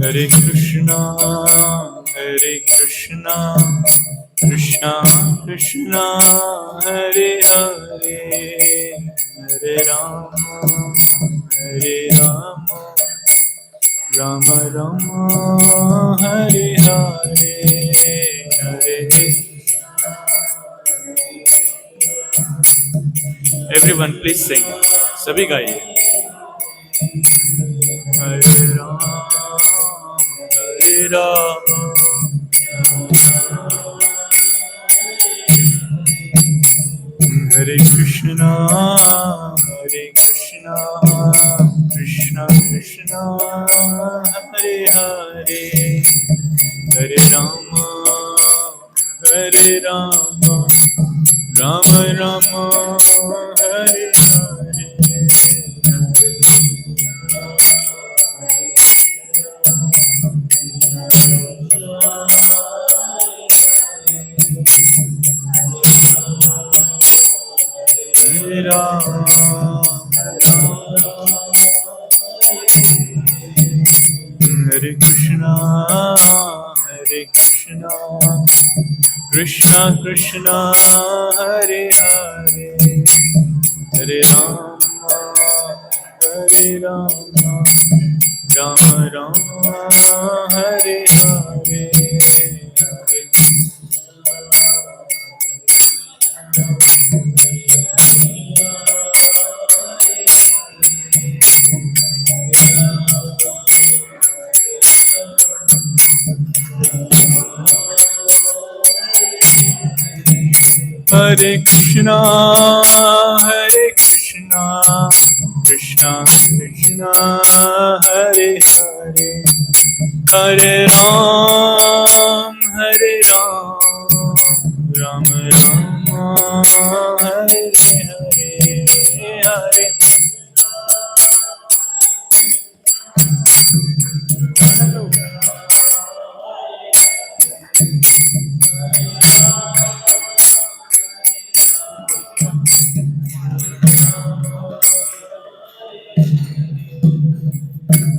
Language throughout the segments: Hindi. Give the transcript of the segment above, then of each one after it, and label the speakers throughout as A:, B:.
A: Hare Krishna, Hare Krishna, Krishna Krishna, Hare Hare, Hare Rama, Hare Rama, Rama Rama, Hare Hare, Hare. Everyone, please sing. सभी गाइए. Hare Rama, Hare Rama, Hare Krishna, Hare Krishna, Krishna Krishna, Hare Hare, Hare Rama, Hare Rama, Rama Rama, Hare Hare. Hare Rama, Hare Krishna, Hare Krishna, Krishna Krishna, Hare Hare, Hare Rama, Hare Rama, Rama Rama, Hare Hare, Hare Krishna, Hare Krishna, Krishna Krishna, Hare Hare, Hare Ram, Hare Ram, Ram Rama, Hare Hare, Hare.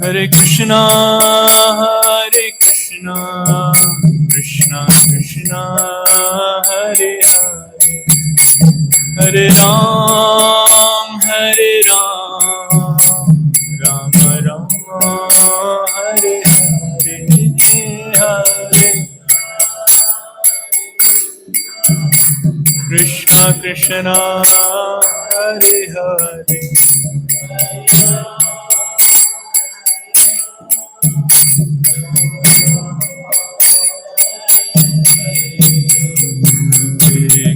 A: Hare Krishna, Hare Krishna, Krishna Krishna, Hare Hare, Hare Ram, Hare Ram, Rama Rama, Hare Hare, Hare. Krishna Krishna, Hare Hare.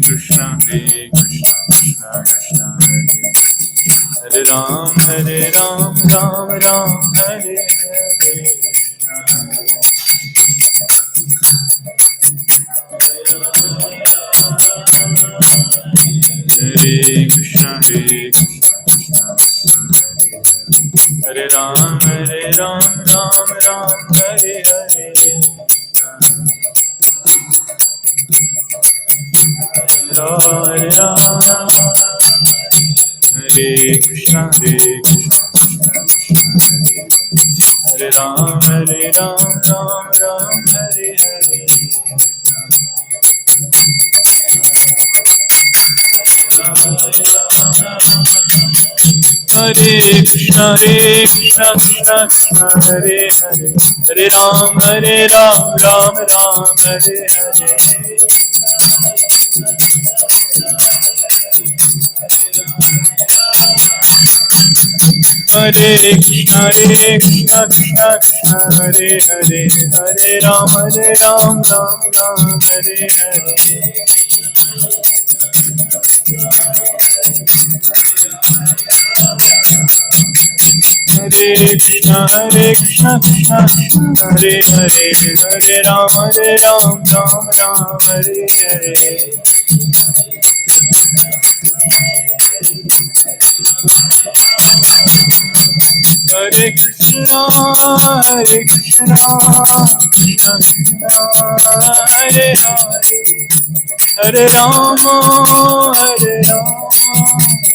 A: Krishna, Hare Krishna, Krishna Krishna, Hare Ram, Hare Ram, Ram Ram, Hare Hare. Hare Krishna, Hare Krishna, Hare Ram, Hare Ram, Ram Ram, Hare Hare. Hare Rama, Hare Krishna, Hare Krishna, Hare Ram, Hare Ram, Ram Ram, Hare Hare. Hare Krishna, Krishna Krishna, Hare Hare, Hare Ram, Ram Ram, Hare Hare. Hare Krishna, Krishna Krishna, Hare Hare, Hare Ram, Ram Ram, Hare Hare. Hare Krishna, Krishna Krishna, Hare Hare, Hare Ram, Ram Ram, Hare Hare. Hare Krishna, Krishna Krishna, Hare Hare, Hare Rama,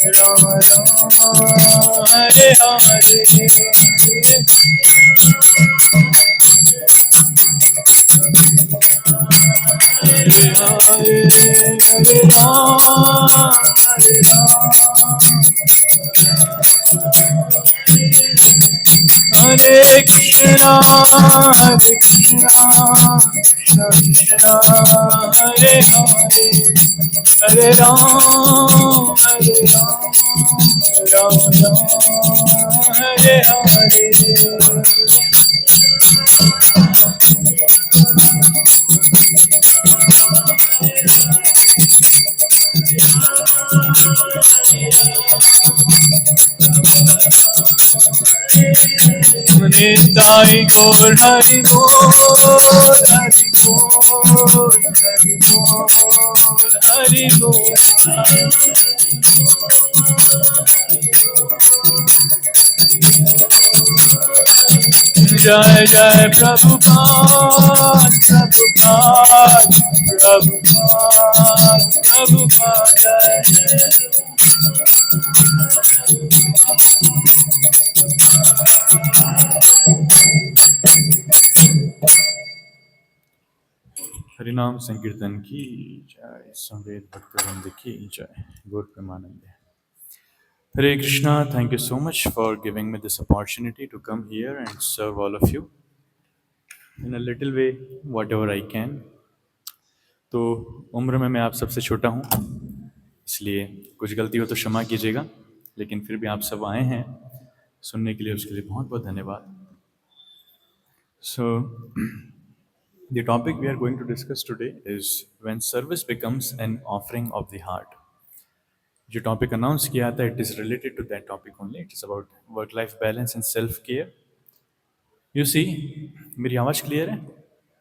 A: Rama Rama, Hare Hare. Hare Hare Ram, Hare Hare Krishna, Krishna Krishna, Hare Hare, Hare Ram, Ram Ram, Hare Hare. Nitai Gaur Hari Bol, Hari Bol, Hari Bol, Hari Bol. Jai Jai Prabhupada, Prabhupada, Prabhupada, Prabhupada Jai. हरिनाम संकीर्तन की जय, संवेद भक्तवृंद की जय, गौर Premanand. Hare Krishna, thank you so much for giving me this opportunity to come here and serve all of you in a little way, whatever I can. तो उम्र में मैं आप सबसे छोटा हूँ, इसलिए कुछ गलती हो तो क्षमा कीजिएगा, लेकिन फिर भी आप सब आए हैं सुनने के लिए, उसके लिए बहुत बहुत धन्यवाद. So, the topic we are going to discuss today is when service becomes an offering of the heart. जो टॉपिक अनाउंस किया था, it is related to that topic only. It is about work life balance and self care. You see, मेरी आवाज़ क्लियर है?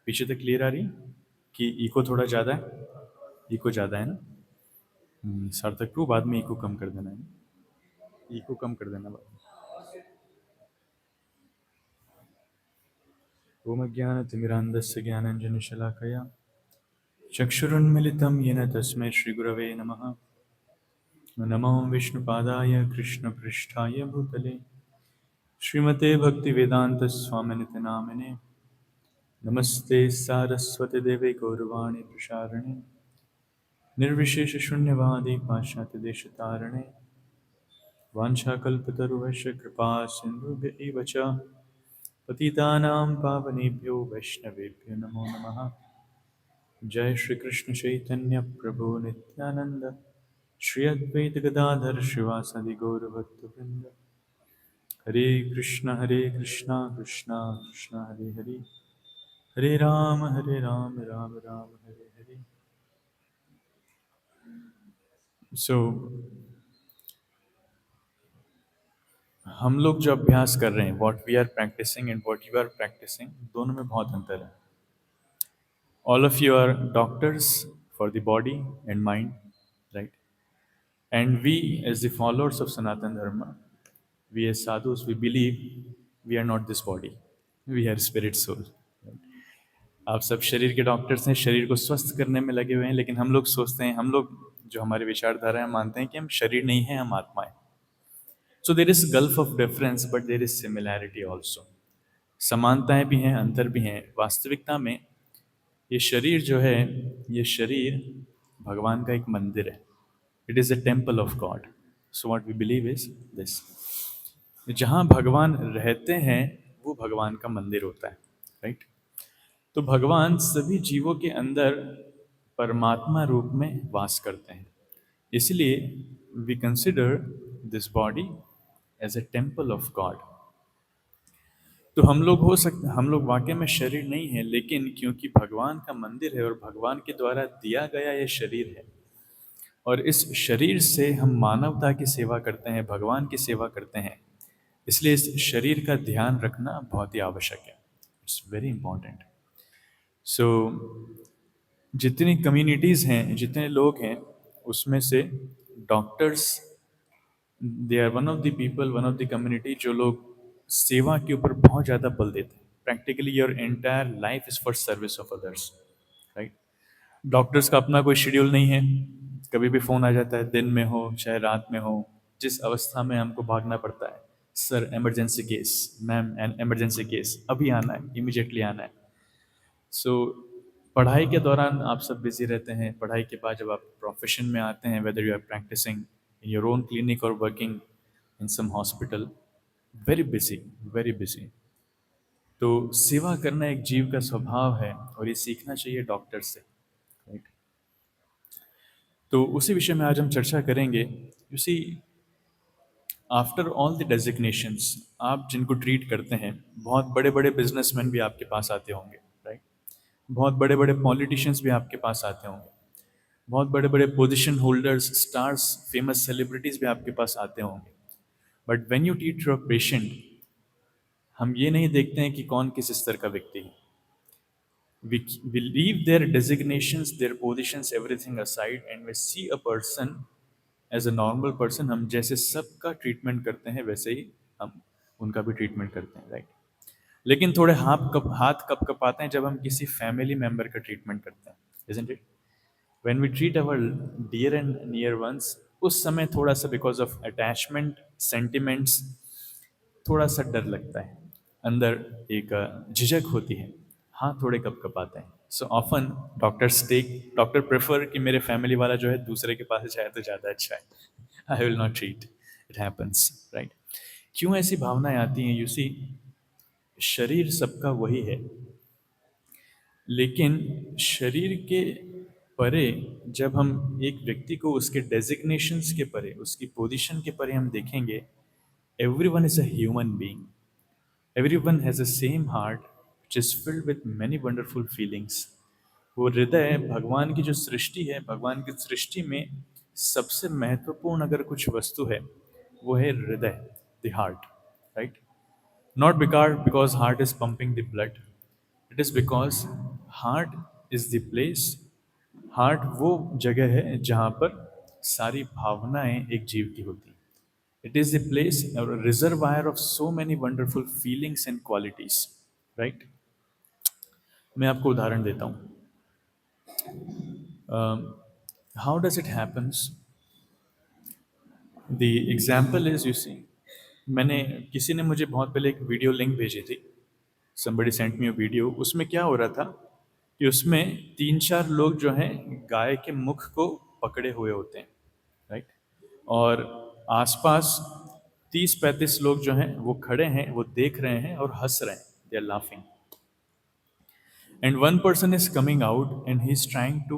A: पीछे तक क्लियर आ रही कि इको थोड़ा ज़्यादा है? इको ज़्यादा है ना? सार्थक टू, बाद में इको कम कर देना है. इको कम कर देना बाद में. ओम ज्ञानतिमिरान्धस्य ज्ञानाञ्जनशलाकया चक्षुरुन्मिलितं येन तस्मै श्रीगुरवे नमः. नमो विष्णुपादाय कृष्णपृष्ठाय भूतले श्रीमते भक्तिवेदांत स्वामिनिति नामिने. नमस्ते सारस्वती देवे गौरवाणी प्रचारिणे निर्विशेष शून्यवादी पाश्चात्य देशतारिणे. वाञ्छाकल्पतरुभ्यश्च कृपा सिन्धुभ्य एव च पतितानां पावनेभ्यो वैष्णवेभ्यो नमो नमः. जय श्री कृष्ण चैतन्य प्रभु नित्यानंद, श्री अद्वैत गदाधर श्रीवासादि गौर भक्तवृंद. हरे कृष्णा कृष्णा कृष्णा हरे हरे, हरे राम राम राम हरे हरे. सो हम लोग जो अभ्यास कर रहे हैं, what we are practising and what you are practising, दोनों में बहुत अंतर है. All of you are doctors for the body and mind, right? And we as the followers of Sanatan Dharma, we as sadhus, we believe we are not this body, we are spirit soul. आप सब शरीर के डॉक्टर्स हैं, शरीर को स्वस्थ करने में लगे हुए हैं, लेकिन हम लोग सोचते हैं, हम लोग जो हमारे विचारधारा है, मानते हैं कि हम शरीर नहीं हैं, हम आत्मा हैं. So there is gulf of difference but there is similarity also. समानताएं भी हैं, अंतर भी हैं. वास्तविकता में ये शरीर जो है, ये शरीर भगवान का एक मंदिर है. It is a temple of god. So what we believe is this, जहाँ भगवान रहते हैं वो भगवान का मंदिर होता है, राइट? तो भगवान सभी जीवों के अंदर परमात्मा रूप में वास करते हैं. इसलिए we consider this body as a temple of god. तो हम लोग वाकई में शरीर नहीं है, लेकिन क्योंकि भगवान का मंदिर है और भगवान के द्वारा दिया गया ये शरीर है, और इस शरीर से हम मानवता की सेवा करते हैं, भगवान की सेवा करते हैं, इसलिए इस शरीर का ध्यान रखना बहुत ही आवश्यक है. It's very important. सो जितनी कम्युनिटीज़ हैं, जितने लोग हैं, उसमें से doctors, they are one of the people, one of the community जो लोग सेवा के ऊपर बहुत ज़्यादा बल देते हैं. Practically your entire life is for service of others, right? Doctors का अपना कोई शेड्यूल नहीं है. कभी भी फ़ोन आ जाता है, दिन में हो चाहे रात में हो, जिस अवस्था में हमको भागना पड़ता है, sir emergency case, ma'am N emergency case, अभी आना है, इमीडिएटली आना है. सो पढ़ाई के दौरान आप सब बिजी रहते हैं, पढ़ाई के बाद जब आप प्रोफेशन में आते हैं, whether you are practising in your own clinic और working in some hospital, very busy, very busy. तो सेवा करना एक जीव का स्वभाव है और ये सीखना चाहिए डॉक्टर से, राइट। तो उसी विषय में आज हम चर्चा करेंगे। You see, after all the designations, आप जिनको ट्रीट करते हैं, बहुत बड़े बड़े बिजनेसमैन भी आपके पास आते होंगे, राइट। बहुत बड़े बड़े पॉलिटिशियंस भी आपके पास आते होंगे, बहुत बड़े बड़े position holders, stars, famous celebrities भी आपके पास आते होंगे। But when you treat your patient, हम ये नहीं देखते हैं कि कौन किस स्तर का व्यक्ति है। We leave their designations, their positions, everything aside, and we see a person as a normal person। हम जैसे सबका ट्रीटमेंट करते हैं वैसे ही हम उनका भी ट्रीटमेंट करते हैं, राइट। लेकिन थोड़े हाथ कब कपाते हैं जब हम किसी फैमिली मेंबर का ट्रीटमेंट करते हैं, isn't it? When we treat our dear and near ones, उस समय थोड़ा सा बिकॉज ऑफ अटैचमेंट, सेंटिमेंट्स, थोड़ा सा डर लगता है, अंदर एक झिझक होती है, हाँ थोड़े कप कपाते हैं। सो ऑफन डॉक्टर प्रेफर कि मेरे फैमिली वाला जो है दूसरे के पास जाए तो ज़्यादा अच्छा है। I will not treat, it happens, right. क्यों ऐसी भावनाएं आती हैं? यू सी, शरीर सबका वही है, लेकिन शरीर के परे जब हम एक व्यक्ति को उसके डेजिग्नेशंस के परे, उसकी पोजीशन के परे हम देखेंगे, everyone is a human being, everyone has the same heart which is filled with many wonderful feelings। वो हृदय, भगवान की जो सृष्टि है, भगवान की सृष्टि में सबसे महत्वपूर्ण अगर कुछ वस्तु है वो है हृदय, the heart, right. Not because heart is pumping the blood, it is because heart is the place, heart वो जगह है जहाँ पर सारी भावनाएं एक जीव की होती हैं। It is the place, a reservoir of so many wonderful feelings and qualities, right? मैं आपको उदाहरण देता हूँ। How does it happens? The example is, you see, मैंने, किसी ने मुझे बहुत पहले एक वीडियो लिंक भेजी थी, somebody sent me a video। उसमें क्या हो रहा था कि उसमें 3-4 लोग जो हैं गाय के मुख को पकड़े हुए होते हैं, राइट। और आसपास 30-35 लोग जो हैं वो खड़े हैं, वो देख रहे हैं और हंस रहे हैं, they are laughing. And one person is coming out and he is trying to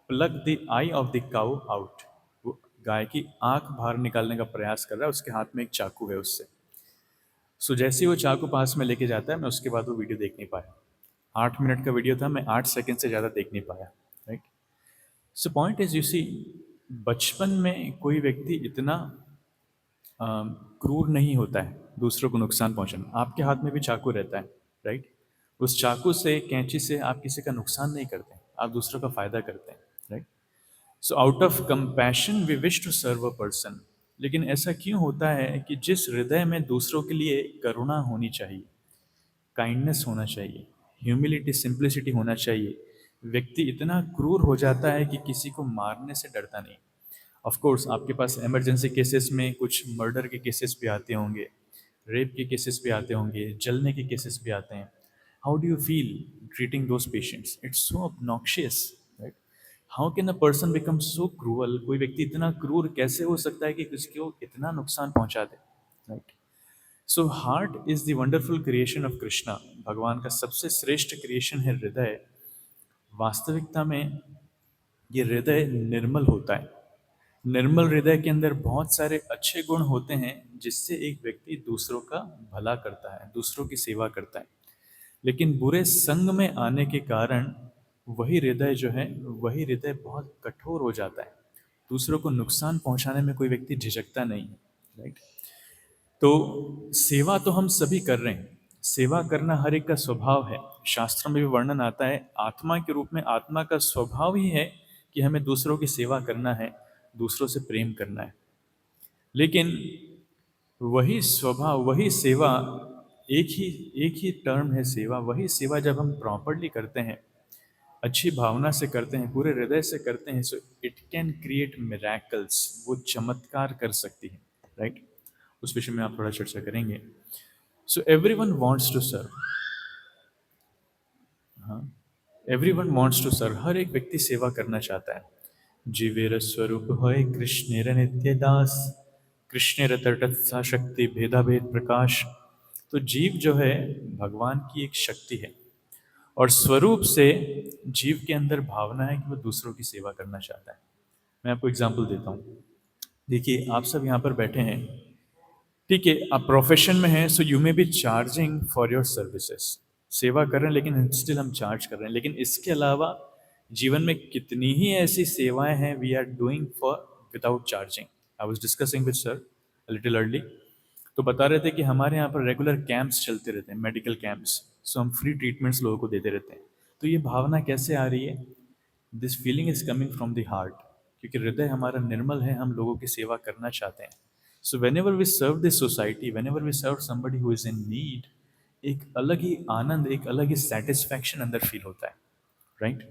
A: plug the eye of the cow out. वो गाय की आंख बाहर निकालने का प्रयास कर रहा है, उसके हाथ में एक चाकू है उससे। सो जैसे ही वो चाकू पास में लेके जाता है, मैं उसके बाद वो वीडियो देख नहीं पाया। 8 मिनट का वीडियो था, मैं 8 सेकंड से ज़्यादा देख नहीं पाया, right. So point is, you see, बचपन में कोई व्यक्ति इतना क्रूर नहीं होता है दूसरों को नुकसान पहुंचाना। आपके हाथ में भी चाकू रहता है, राइट। उस चाकू से, कैंची से आप किसी का नुकसान नहीं करते, आप दूसरों का फायदा करते हैं, right. So out of compassion we wish to serve a person. लेकिन ऐसा क्यों होता है कि जिस हृदय में दूसरों के लिए करुणा होनी चाहिए, काइंडनेस होना चाहिए, ह्यूमिलिटी, सिंप्लिसिटी होना चाहिए, व्यक्ति इतना क्रूर हो जाता है कि किसी को मारने से डरता नहीं। ऑफ कोर्स आपके पास इमरजेंसी केसेस में कुछ मर्डर के केसेस भी आते होंगे, रेप के केसेस भी आते होंगे, जलने के केसेस भी आते हैं। How do you feel treating those patients? It's so obnoxious, right. How can a person become so cruel? कोई व्यक्ति इतना क्रूर कैसे हो सकता है कि किसी को इतना नुकसान पहुंचा दे, right. So heart is the wonderful creation of Krishna. भगवान का सबसे श्रेष्ठ क्रिएशन है हृदय। वास्तविकता में ये हृदय निर्मल होता है। निर्मल हृदय के अंदर बहुत सारे अच्छे गुण होते हैं जिससे एक व्यक्ति दूसरों का भला करता है, दूसरों की सेवा करता है। लेकिन बुरे संग में आने के कारण वही हृदय जो है, वही हृदय बहुत कठोर हो जाता है। दूसरों को नुकसान पहुंचाने में कोई व्यक्ति झिझकता नहीं है, राइट। तो सेवा तो हम सभी कर रहे हैं, सेवा करना हर एक का स्वभाव है। शास्त्रों में भी वर्णन आता है, आत्मा के रूप में आत्मा का स्वभाव ही है कि हमें दूसरों की सेवा करना है, दूसरों से प्रेम करना है। लेकिन वही स्वभाव, वही सेवा, एक ही टर्म है सेवा। वही सेवा जब हम प्रॉपरली करते हैं, अच्छी भावना से करते हैं, पूरे हृदय से करते हैं, so it can create miracles. वो चमत्कार कर सकती है, राइट। उस विषय में आप थोड़ा चर्चा करेंगे। So everyone wants to serve, हाँ। एवरीवन वांट्स टू सर्व, हर एक व्यक्ति सेवा करना चाहता है। जीवेर स्वरूप होय कृष्णेर नित्य दास, कृष्णेर तटस्थ शक्ति भेदा भेद प्रकाश। तो जीव जो है भगवान की एक शक्ति है, और स्वरूप से जीव के अंदर भावना है कि वो दूसरों की सेवा करना चाहता है। मैं आपको एग्जांपल देता हूँ। देखिए, आप सब यहाँ पर बैठे हैं, ठीक है, आप प्रोफेशन में हैं, so you may be charging for your services. सेवा कर रहे हैं लेकिन स्टिल हम चार्ज कर रहे हैं। लेकिन इसके अलावा जीवन में कितनी ही ऐसी सेवाएं हैं we are doing for without charging. I was discussing with sir little early, तो बता रहे थे कि हमारे यहाँ पर रेगुलर कैंप्स चलते रहते हैं, मेडिकल कैंप्स। सो हम फ्री ट्रीटमेंट्स लोगों को देते रहते हैं। तो ये भावना कैसे आ रही है? This feeling is coming from the heart, क्योंकि हृदय हमारा निर्मल है, हम लोगों की सेवा करना चाहते हैं। So whenever we serve this society, whenever we serve somebody who is in need, एक अलग ही आनंद, एक अलग ही सेटिस्फैक्शन अंदर फील होता है, right?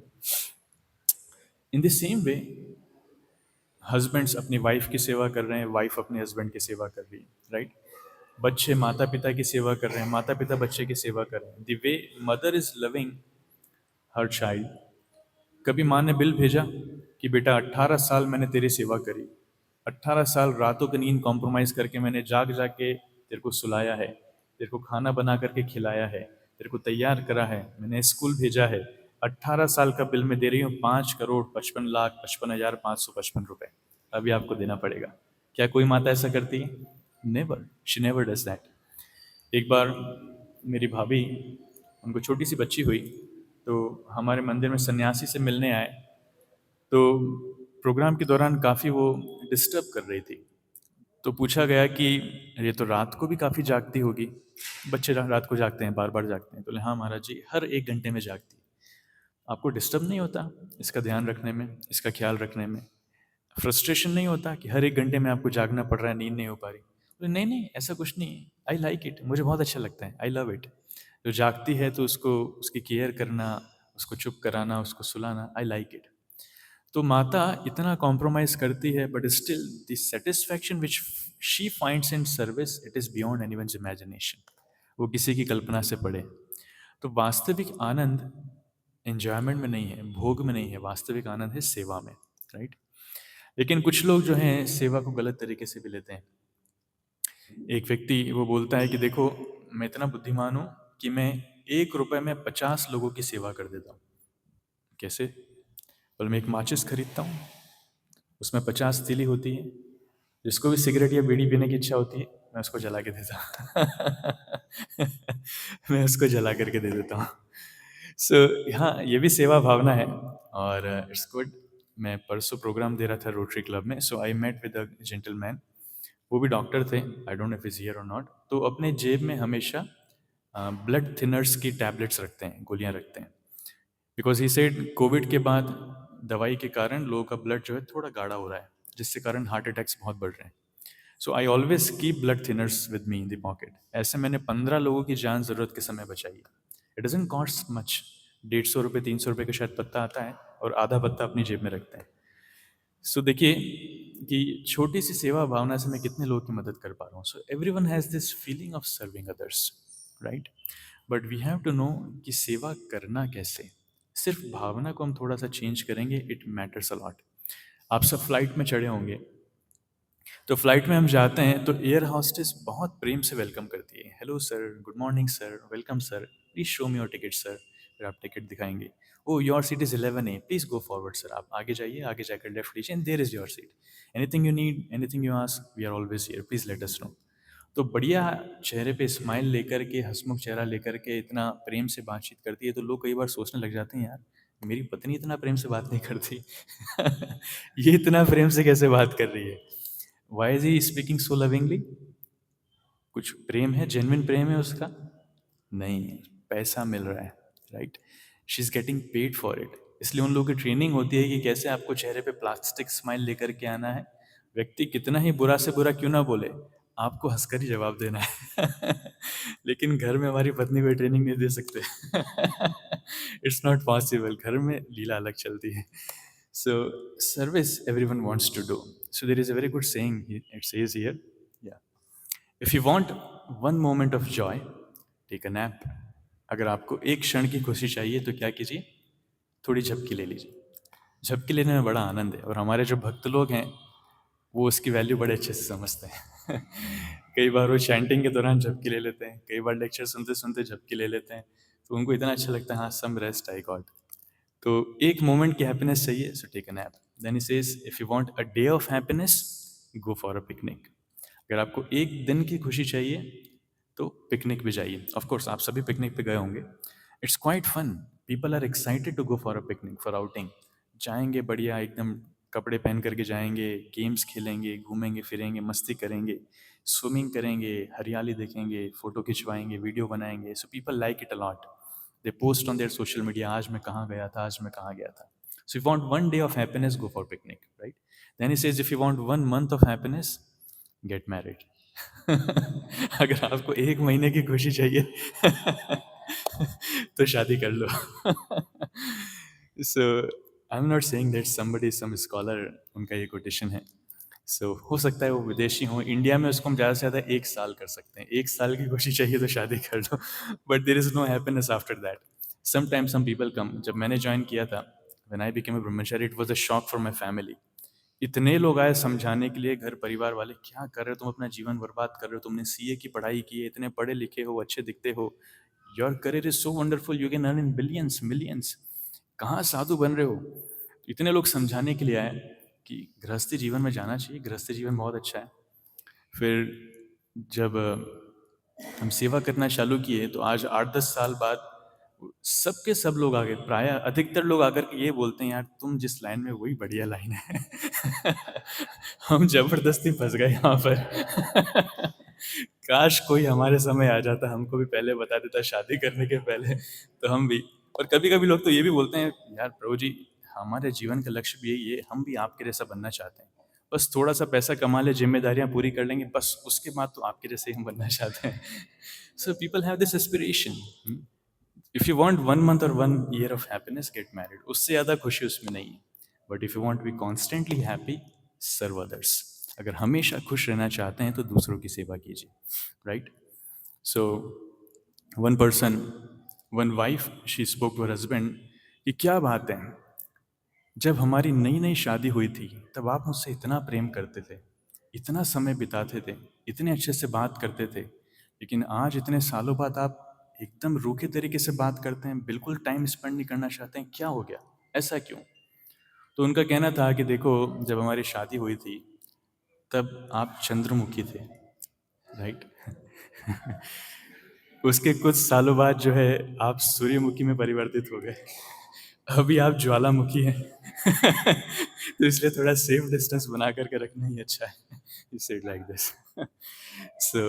A: In the same way, husbands अपनी वाइफ की सेवा कर रहे हैं, वाइफ अपने हस्बैंड की सेवा कर रही है, राइट? बच्चे माता पिता की सेवा कर रहे हैं, माता पिता बच्चे की सेवा कर रहे हैं। The way mother is loving her child. कभी माँ ने बिल भेजा कि बेटा 18 साल मैंने तेरी सेवा करी, 18 साल रातों की नींद कॉम्प्रोमाइज़ करके मैंने जाग जाग के तेरे को सुलाया है, तेरे को खाना बना करके खिलाया है, तेरे को तैयार करा है, मैंने स्कूल भेजा है। 18 साल का बिल मैं दे रही हूँ, 5 करोड़ 55 लाख 55,555 रुपए अभी आपको देना पड़ेगा। क्या कोई माता ऐसा करती है? Never, she never does that. एक बार मेरी भाभी, उनको छोटी सी बच्ची हुई, तो हमारे मंदिर में सन्यासी से मिलने आए। तो प्रोग्राम के दौरान काफ़ी वो डिस्टर्ब कर रही थी। तो पूछा गया कि ये तो रात को भी काफ़ी जागती होगी, बच्चे रात को जागते हैं, बार बार जागते हैं। तो बोले हाँ महाराज जी, हर 1 घंटे में जागती है। आपको डिस्टर्ब नहीं होता इसका ध्यान रखने में, इसका ख्याल रखने में? फ्रस्ट्रेशन नहीं होता कि हर 1 घंटे में आपको जागना पड़ रहा है, नींद नहीं हो पा रही? बोले नहीं नहीं, ऐसा कुछ नहीं है, आई लाइक इट, मुझे बहुत अच्छा लगता है, आई लव इट। जो जागती है तो उसको, उसकी केयर करना, उसको चुप कराना, उसको सुलाना, आई लाइक इट। तो माता इतना कॉम्प्रोमाइज करती है, but still the satisfaction which she finds in service, it is beyond anyone's imagination. वो किसी की कल्पना से पड़े। तो वास्तविक आनंद एन्जॉयमेंट में नहीं है, भोग में नहीं है, वास्तविक आनंद है सेवा में, राइट? लेकिन कुछ लोग जो हैं सेवा को गलत तरीके से भी लेते हैं। एक व्यक्ति वो बोलता है कि देखो, मैं इतना बुद्धिमान हूँ कि मैं 1 रुपए में 50 लोगों की सेवा कर देता हूँ। कैसे? बोले मैं एक माचिस खरीदता हूँ, उसमें 50 तीली होती है, जिसको भी सिगरेट या बीड़ी पीने की इच्छा होती है मैं उसको जला के देता मैं उसको जला करके दे देता हूँ। सो हाँ, ये भी सेवा भावना है, और इट्स गुड। मैं परसों प्रोग्राम दे रहा था रोटरी क्लब में, so I met with a gentleman. वो भी डॉक्टर थे, I don't know if is here और नॉट। तो अपने जेब में हमेशा ब्लड थिनर्स की टैबलेट्स रखते हैं, गोलियां रखते हैं। बिकॉज ही सेड कोविड के बाद दवाई के कारण लोगों का ब्लड जो है थोड़ा गाढ़ा हो रहा है, जिसके कारण हार्ट अटैक्स बहुत बढ़ रहे हैं। So I always keep blood thinners with me in the pocket. ऐसे मैंने 15 लोगों की जान ज़रूरत के समय बचाई है। इट डजंट कॉस्ट मच, 150 रुपये 300 रुपये का शायद पत्ता आता है, और आधा पत्ता अपनी जेब में रखते हैं। सो देखिए कि छोटी सी सेवा भावना से मैं कितने लोगों की मदद कर पा रहा हूँ। So every one has this feeling of serving others, right? But we have to know कि सेवा करना कैसे। सिर्फ भावना को हम थोड़ा सा चेंज करेंगे, इट मैटर्स अ लॉट। आप सब फ्लाइट में चढ़े होंगे, तो फ्लाइट में हम जाते हैं तो एयर हॉस्टेस बहुत प्रेम से वेलकम करती है। Hello sir, good morning sir, welcome sir, please show me your ticket sir. फिर आप टिकट दिखाएंगे। Oh your seat is 11A, please go forward sir, आप आगे जाइए, आगे जाकर लेफ्ट लीजिए, and there is your seat. Anything you need, anything you ask, we are always here, please let us know. तो बढ़िया चेहरे पे स्माइल लेकर के, हंसमुख चेहरा लेकर के इतना प्रेम से बातचीत करती है, तो लोग कई बार सोचने लग जाते हैं, यार मेरी पत्नी इतना प्रेम से बात नहीं करती ये इतना प्रेम से कैसे बात कर रही है? Why is he speaking so lovingly? कुछ प्रेम है, जेन्युइन प्रेम है उसका? नहीं, पैसा मिल रहा है, right? She is getting paid for it. इसलिए उन लोगों की ट्रेनिंग होती है कि कैसे आपको चेहरे पे प्लास्टिक स्माइल लेकर के आना है। व्यक्ति कितना ही बुरा से बुरा क्यों ना बोले, आपको हंसकर ही जवाब देना है लेकिन घर में हमारी पत्नी को ट्रेनिंग नहीं दे सकते इट्स नॉट पॉसिबल, घर में लीला अलग चलती है। So service everyone wants to do. So there is a very good saying. It says here, yeah. If you want one moment of joy, take a nap. अगर आपको एक क्षण की खुशी चाहिए तो क्या कीजिए? थोड़ी झपकी ले लीजिए। झपकी लेने में बड़ा आनंद है, और हमारे जो भक्त लोग हैं वो उसकी वैल्यू बड़े अच्छे से समझते हैं। कई बार वो चैंटिंग के दौरान झपकी ले लेते हैं, कई बार लेक्चर सुनते सुनते झपकी ले लेते हैं, तो उनको इतना अच्छा लगता है, हाँ सम रेस्ट आई गॉट। तो एक मोमेंट की हैप्पीनेस चाहिए, so take a nap. Then he says if you want a day of happiness, go for a picnic. अगर आपको एक दिन की खुशी चाहिए तो पिकनिक पे जाइए। ऑफ कोर्स आप सभी पिकनिक पे गए होंगे, it's quite fun. People are excited to go for a picnic, for outing. जाएंगे बढ़िया एकदम, कपड़े पहन करके जाएंगे, गेम्स खेलेंगे, घूमेंगे फिरेंगे, मस्ती करेंगे, स्विमिंग करेंगे, हरियाली देखेंगे, फोटो खिंचवाएंगे, वीडियो बनाएंगे। So people like it a lot, they post on their social media, आज मैं कहाँ गया था, आज मैं कहाँ गया था। So if you want one day of happiness, go for picnic, right? Then he says if you want one month of happiness, get married. अगर आपको एक महीने की खुशी चाहिए तो शादी कर लो। So I am not saying that somebody some scholar, उनका ये कोटेशन है। सो हो सकता है वो विदेशी हो, इंडिया में उसको हम ज़्यादा से ज़्यादा एक साल कर सकते हैं। एक साल की खुशी चाहिए तो शादी कर लो, but there is no happiness after that. Sometimes some people come. जब मैंने ज्वाइन किया था, when I became a Brahmachari, it was a shock for my family. इतने लोग आए समझाने के लिए, घर परिवार वाले, क्या कर रहे हो तुम, अपना जीवन बर्बाद कर रहे हो, तुमने सीए की पढ़ाई की है, इतने पढ़े लिखे हो, अच्छे दिखते हो, your career is so wonderful, you can earn in billions millions, कहाँ साधु बन रहे हो। इतने लोग समझाने के लिए आए कि गृहस्थी जीवन में जाना चाहिए, गृहस्थी जीवन बहुत अच्छा है। फिर जब हम सेवा करना चालू किए तो आज 8-10 साल बाद सबके सब लोग आगे, प्राय अधिकतर लोग आकर के ये बोलते हैं, यार तुम जिस लाइन में वही बढ़िया लाइन है। हम जबरदस्ती फंस गए यहाँ पर। काश कोई हमारे समय आ जाता, हमको भी पहले बता देता शादी करने के पहले, तो हम भी। और कभी कभी लोग तो ये भी बोलते हैं, यार प्रभु जी हमारे जीवन का लक्ष्य भी यही है, हम भी आपके जैसा बनना चाहते हैं, बस थोड़ा सा पैसा कमा ले, जिम्मेदारियां पूरी कर लेंगे, बस उसके बाद तो आपके जैसे ही हम बनना चाहते हैं। So people have this aspiration. If you want one month और one year of happiness, get married, उससे ज़्यादा खुशी उसमें नहीं है। But if you want to be constantly happy, serve others. अगर हमेशा खुश रहना चाहते हैं तो दूसरों की सेवा कीजिए, right? So one person, one wife, she spoke to her husband कि क्या बात है, जब हमारी नई नई शादी हुई थी तब आप मुझसे इतना प्रेम करते थे, इतना समय बिताते थे, इतने अच्छे से बात करते थे, लेकिन आज इतने सालों बाद आप एकदम रूखे तरीके से बात करते हैं, बिल्कुल टाइम स्पेंड नहीं करना चाहते हैं, क्या हो गया, ऐसा क्यों? तो उनका कहना था कि देखो, जब हमारी शादी हुई थी तब आप चंद्रमुखी थे, राइट? उसके कुछ सालों बाद जो है आप सूर्यमुखी में परिवर्तित हो गए, अभी आप ज्वालामुखी हैं। तो इसलिए थोड़ा सेफ डिस्टेंस बना करके रखना ही अच्छा है। You said like this. So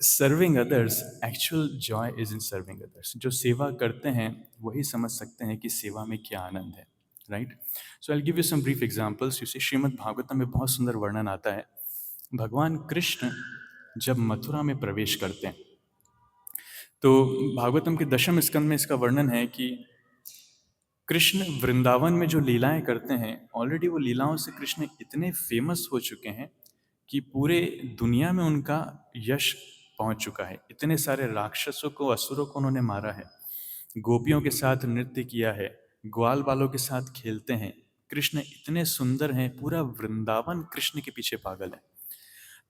A: serving others, actual Joy is in serving others. जो सेवा करते हैं वही समझ सकते हैं कि सेवा में क्या आनंद है, right? So I give you some brief examples. You see Srimad Bhagavatam में बहुत सुंदर वर्णन आता है। भगवान कृष्ण जब मथुरा में प्रवेश करते हैं, तो भागवतम के दशम स्कंद में इसका वर्णन है कि कृष्ण वृंदावन में जो लीलाएं करते हैं, ऑलरेडी वो लीलाओं से कृष्ण इतने फेमस हो चुके हैं कि पूरे दुनिया में उनका यश पहुंच चुका है। इतने सारे राक्षसों को, असुरों को उन्होंने मारा है, गोपियों के साथ नृत्य किया है, ग्वाल बालों के साथ खेलते हैं। कृष्ण इतने सुंदर हैं, पूरा वृंदावन कृष्ण के पीछे पागल है।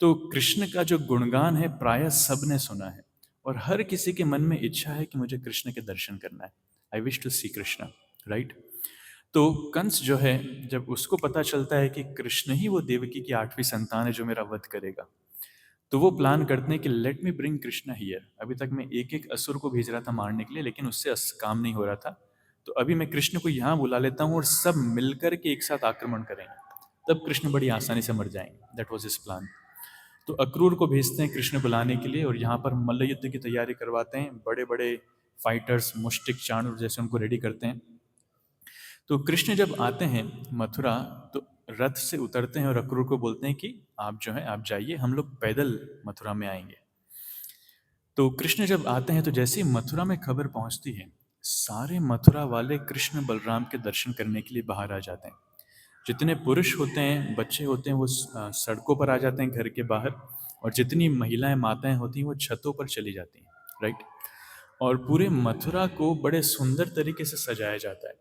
A: तो कृष्ण का जो गुणगान है प्रायः सबने सुना है, और हर किसी के मन में इच्छा है कि मुझे कृष्ण के दर्शन करना है। I wish to see Krishna, right? तो कंस जो है, जब उसको पता चलता है कि कृष्ण ही वो देवकी की 8वीं संतान है जो मेरा वध करेगा, तो वो प्लान करते हैं कि let me bring Krishna here. अभी तक मैं एक एक असुर को भेज रहा था मारने के लिए, लेकिन उससे काम नहीं हो रहा था, तो अभी मैं कृष्ण को यहाँ बुला लेता हूँ और सब मिलकर के एक साथ आक्रमण करेंगे, तब कृष्ण बड़ी आसानी से मर जाएंगे। That was his plan. तो अक्रूर को भेजते हैं कृष्ण को लाने के लिए, और यहाँ पर मल्ल युद्ध की तैयारी करवाते हैं। बड़े बड़े फाइटर्स, मुष्टिक, चाणूर जैसे उनको रेडी करते हैं। तो कृष्ण जब आते हैं मथुरा, तो रथ से उतरते हैं और अक्रूर को बोलते हैं कि आप जो है आप जाइए, हम लोग पैदल मथुरा में आएंगे। तो कृष्ण जब आते हैं तो जैसे ही मथुरा में खबर पहुंचती है, सारे मथुरा वाले कृष्ण बलराम के दर्शन करने के लिए बाहर आ जाते हैं। जितने पुरुष होते हैं, बच्चे होते हैं, वो सड़कों पर आ जाते हैं घर के बाहर, और जितनी महिलाएं, माताएं होती हैं, वो छतों पर चली जाती हैं, राइट? और पूरे मथुरा को बड़े सुंदर तरीके से सजाया जाता है।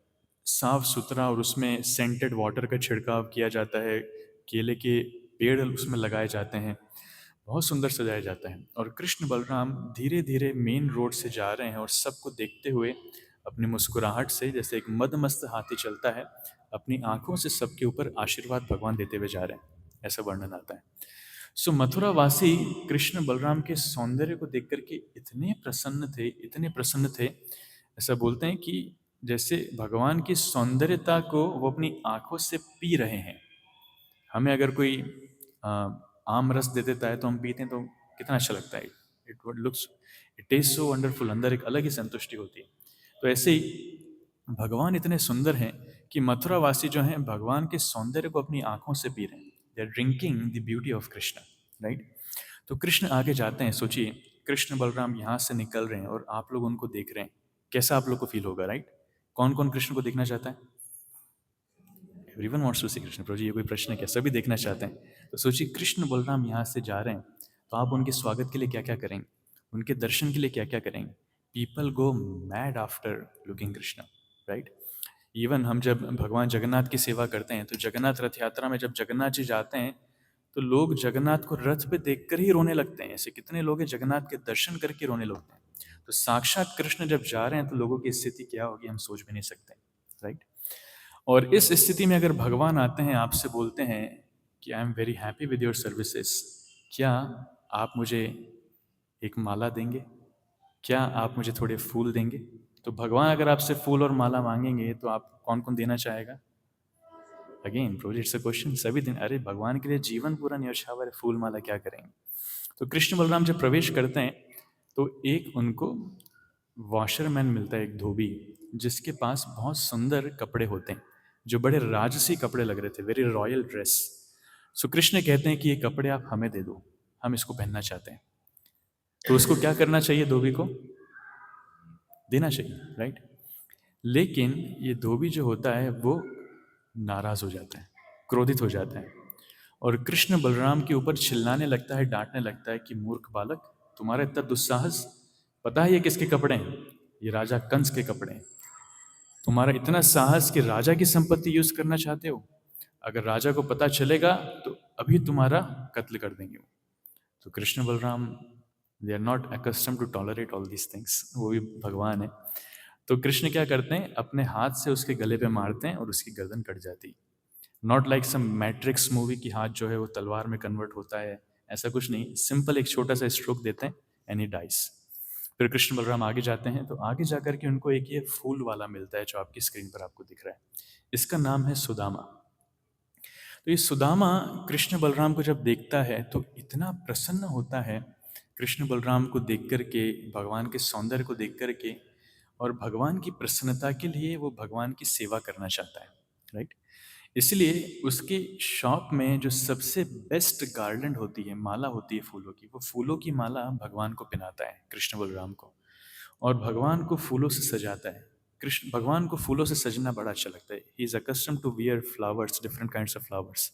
A: साफ सुथरा, और उसमें सेंटेड वाटर का छिड़काव किया जाता है, केले के पेड़ उसमें लगाए जाते हैं, बहुत सुंदर सजाया जाता है। और कृष्ण बलराम धीरे धीरे मेन रोड से जा रहे हैं और सबको देखते हुए अपनी मुस्कुराहट से, जैसे एक मदमस्त हाथी चलता है, अपनी आंखों से सबके ऊपर आशीर्वाद भगवान देते हुए जा रहे हैं, ऐसा वर्णन आता है। सो मथुरा वासी कृष्ण बलराम के सौंदर्य को देख करके इतने प्रसन्न थे, इतने प्रसन्न थे, ऐसा बोलते हैं कि जैसे भगवान की सौंदर्यता को वो अपनी आंखों से पी रहे हैं। हमें अगर कोई आ, आम रस दे देता है तो हम पीते हैं तो कितना अच्छा लगता है, it looks, it taste so wonderful, अंदर एक अलग ही संतुष्टि होती है। तो ऐसे ही भगवान इतने सुंदर हैं कि मथुरा वासी जो हैं भगवान के सौंदर्य को अपनी आंखों से पी रहे हैं, they are drinking the beauty of Krishna, right. तो कृष्ण आगे जाते हैं, सोचिए कृष्ण बलराम यहाँ से निकल रहे हैं और आप लोग उनको देख रहे हैं, कैसा आप लोग को फील होगा, राइट। कौन कौन कृष्ण को देखना चाहता है? Everyone wants to see Krishna. प्रभु जी ये कोई प्रश्न है क्या? सभी देखना चाहते हैं। तो सोचिए कृष्ण बलराम यहाँ से जा रहे हैं, तो आप उनके स्वागत के लिए क्या क्या करेंगे, उनके दर्शन के लिए क्या क्या करेंगे? People go mad after looking Krishna, right. Even हम जब भगवान जगन्नाथ की सेवा करते हैं, तो जगन्नाथ रथ यात्रा में जब जगन्नाथ जी जाते हैं, तो लोग जगन्नाथ को रथ पे देखकर ही रोने लगते हैं। ऐसे कितने लोग हैं जगन्नाथ के दर्शन करके रोने लगते हैं। तो साक्षात कृष्ण जब जा रहे हैं तो लोगों की स्थिति क्या होगी हम सोच भी नहीं सकते, राइट। और इस स्थिति में अगर भगवान आते हैं, आपसे बोलते हैं कि I am very happy with your services, क्या आप मुझे एक माला देंगे, क्या आप मुझे थोड़े फूल देंगे? तो भगवान अगर आपसे फूल और माला मांगेंगे तो आप कौन कौन देना चाहेगा? Again project it's a question, सभी दिन, अरे भगवान के लिए जीवन पूरा न्यौछावर है, फूल माला क्या करेंगे? तो कृष्ण बलराम जब प्रवेश करते हैं तो एक उनको वॉशरमैन मिलता है, एक धोबी, जिसके पास बहुत सुंदर कपड़े होते हैं, जो बड़े राजसी कपड़े लग रहे थे, वेरी रॉयल ड्रेस। सो कृष्ण कहते हैं कि ये कपड़े आप हमें दे दो, हम इसको पहनना चाहते हैं। तो उसको क्या करना चाहिए? धोबी को देना चाहिए, राइट। लेकिन ये धोबी जो होता है वो नाराज हो जाता है, क्रोधित हो जाता है, और कृष्ण बलराम के ऊपर चिल्लाने लगता है, डांटने लगता है कि मूर्ख बालक, तुम्हारा इतना दुस्साहस, पता है ये किसके कपड़े हैं? ये राजा कंस के कपड़े हैं। तुम्हारा इतना साहस कि राजा की संपत्ति यूज करना चाहते हो, अगर राजा को पता चलेगा तो अभी तुम्हारा कत्ल कर देंगे वो। तो Krishna Balarama, they are not accustom to tolerate all these things, वो भी भगवान है। तो कृष्ण क्या करते हैं, अपने हाथ से उसके गले पे मारते हैं और उसकी गर्दन कट जाती है। Not like some Matrix movie की हाथ जो है वो तलवार में कन्वर्ट होता है, ऐसा कुछ नहीं, सिंपल एक छोटा सा स्ट्रोक देते हैं एंड ही डाइस। फिर कृष्ण बलराम आगे जाते हैं, तो आगे जाकर के उनको एक ये फूल वाला मिलता है जो आपकी स्क्रीन पर आपको दिख रहा है, इसका नाम है सुदामा। तो ये सुदामा कृष्ण बलराम को जब देखता है तो इतना प्रसन्न होता है, कृष्ण बलराम को देख करके, भगवान के सौंदर्य को देख करके, और भगवान की प्रसन्नता के लिए वो भगवान की सेवा करना चाहता है, राइट। इसलिए उसके शॉप में जो सबसे बेस्ट गार्लैंड होती है, माला होती है फूलों की, वो फूलों की माला भगवान को पहनाता है, कृष्ण बलराम को, और भगवान को फूलों से सजाता है। कृष्ण भगवान को फूलों से सजना बड़ा अच्छा लगता है, he is accustom to wear flowers, different kinds of flowers.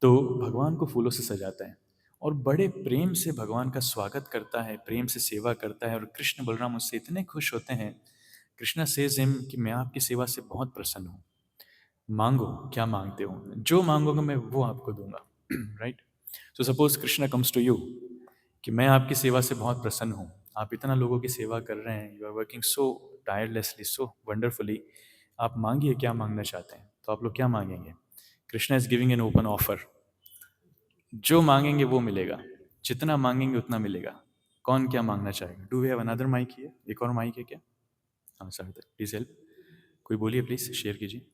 A: तो भगवान को फूलों से सजाता है और बड़े प्रेम से भगवान का स्वागत करता है, प्रेम से सेवा करता है, और कृष्ण बलराम उससे इतने खुश होते हैं। कृष्णा सेज हिम कि मैं आपकी सेवा से बहुत प्रसन्न हूँ, मांगो क्या मांगते हो, जो मांगोगे मैं वो आपको दूंगा, right. So suppose Krishna comes to you कि मैं आपकी सेवा से बहुत प्रसन्न हूँ, आप इतना लोगों की सेवा कर रहे हैं, you are working so tirelessly, so wonderfully, आप मांगिए क्या मांगना चाहते हैं। तो आप लोग क्या मांगेंगे? Krishna is giving an open offer, जो मांगेंगे वो मिलेगा, जितना मांगेंगे उतना मिलेगा। कौन क्या मांगना चाहेगा? Do we have another mic here? एक और माइक है क्या? हाँ सर, प्लीज हेल्प, कोई बोलिए, प्लीज शेयर कीजिए।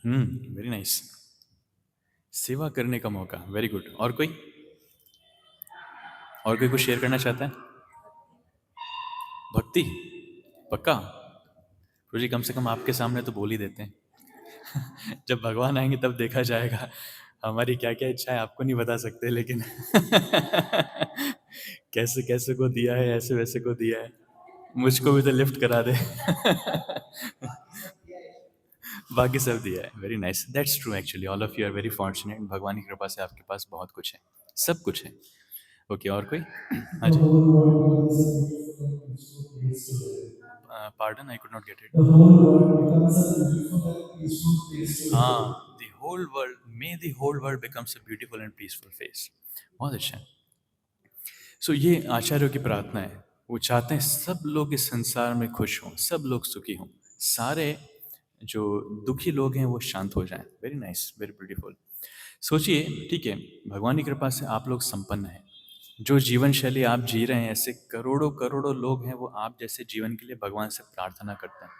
A: वेरी नाइस, सेवा करने का मौका, वेरी गुड। और कोई, और कोई कुछ शेयर करना चाहता है? भक्ति, पक्का? प्रभु जी कम से कम आपके सामने तो बोल ही देते हैं। जब भगवान आएंगे तब देखा जाएगा हमारी क्या क्या इच्छा है, आपको नहीं बता सकते, लेकिन कैसे कैसे को दिया है, ऐसे वैसे को दिया है, मुझको भी तो लिफ्ट करा दे। बाकी सब दिया है, very nice, that's true, actually all of you are very fortunate, भगवान की कृपा से आपके पास बहुत कुछ है, सब कुछ है। ओके, और कोई? हाँ
B: The
A: जी।
B: whole world becomes a beautiful and peaceful place to live.
A: Pardon, I could not gate
B: The
A: it.
B: whole world becomes a beautiful and peaceful place to live.
A: हाँ, the whole world, may the whole world becomes a beautiful and peaceful face. बहुत अच्छा है। सो ये आचार्यों की प्रार्थना है। वो चाहते हैं सब लोग इस संसार में खुश हों, सब लोग सुखी हों, सारे जो दुखी लोग हैं वो शांत हो जाएं। Very nice, very beautiful. सोचिए, ठीक है, भगवान की कृपा से आप लोग संपन्न हैं। जो जीवन शैली आप जी रहे हैं, ऐसे करोड़ों करोड़ों लोग हैं वो आप जैसे जीवन के लिए भगवान से प्रार्थना करते हैं,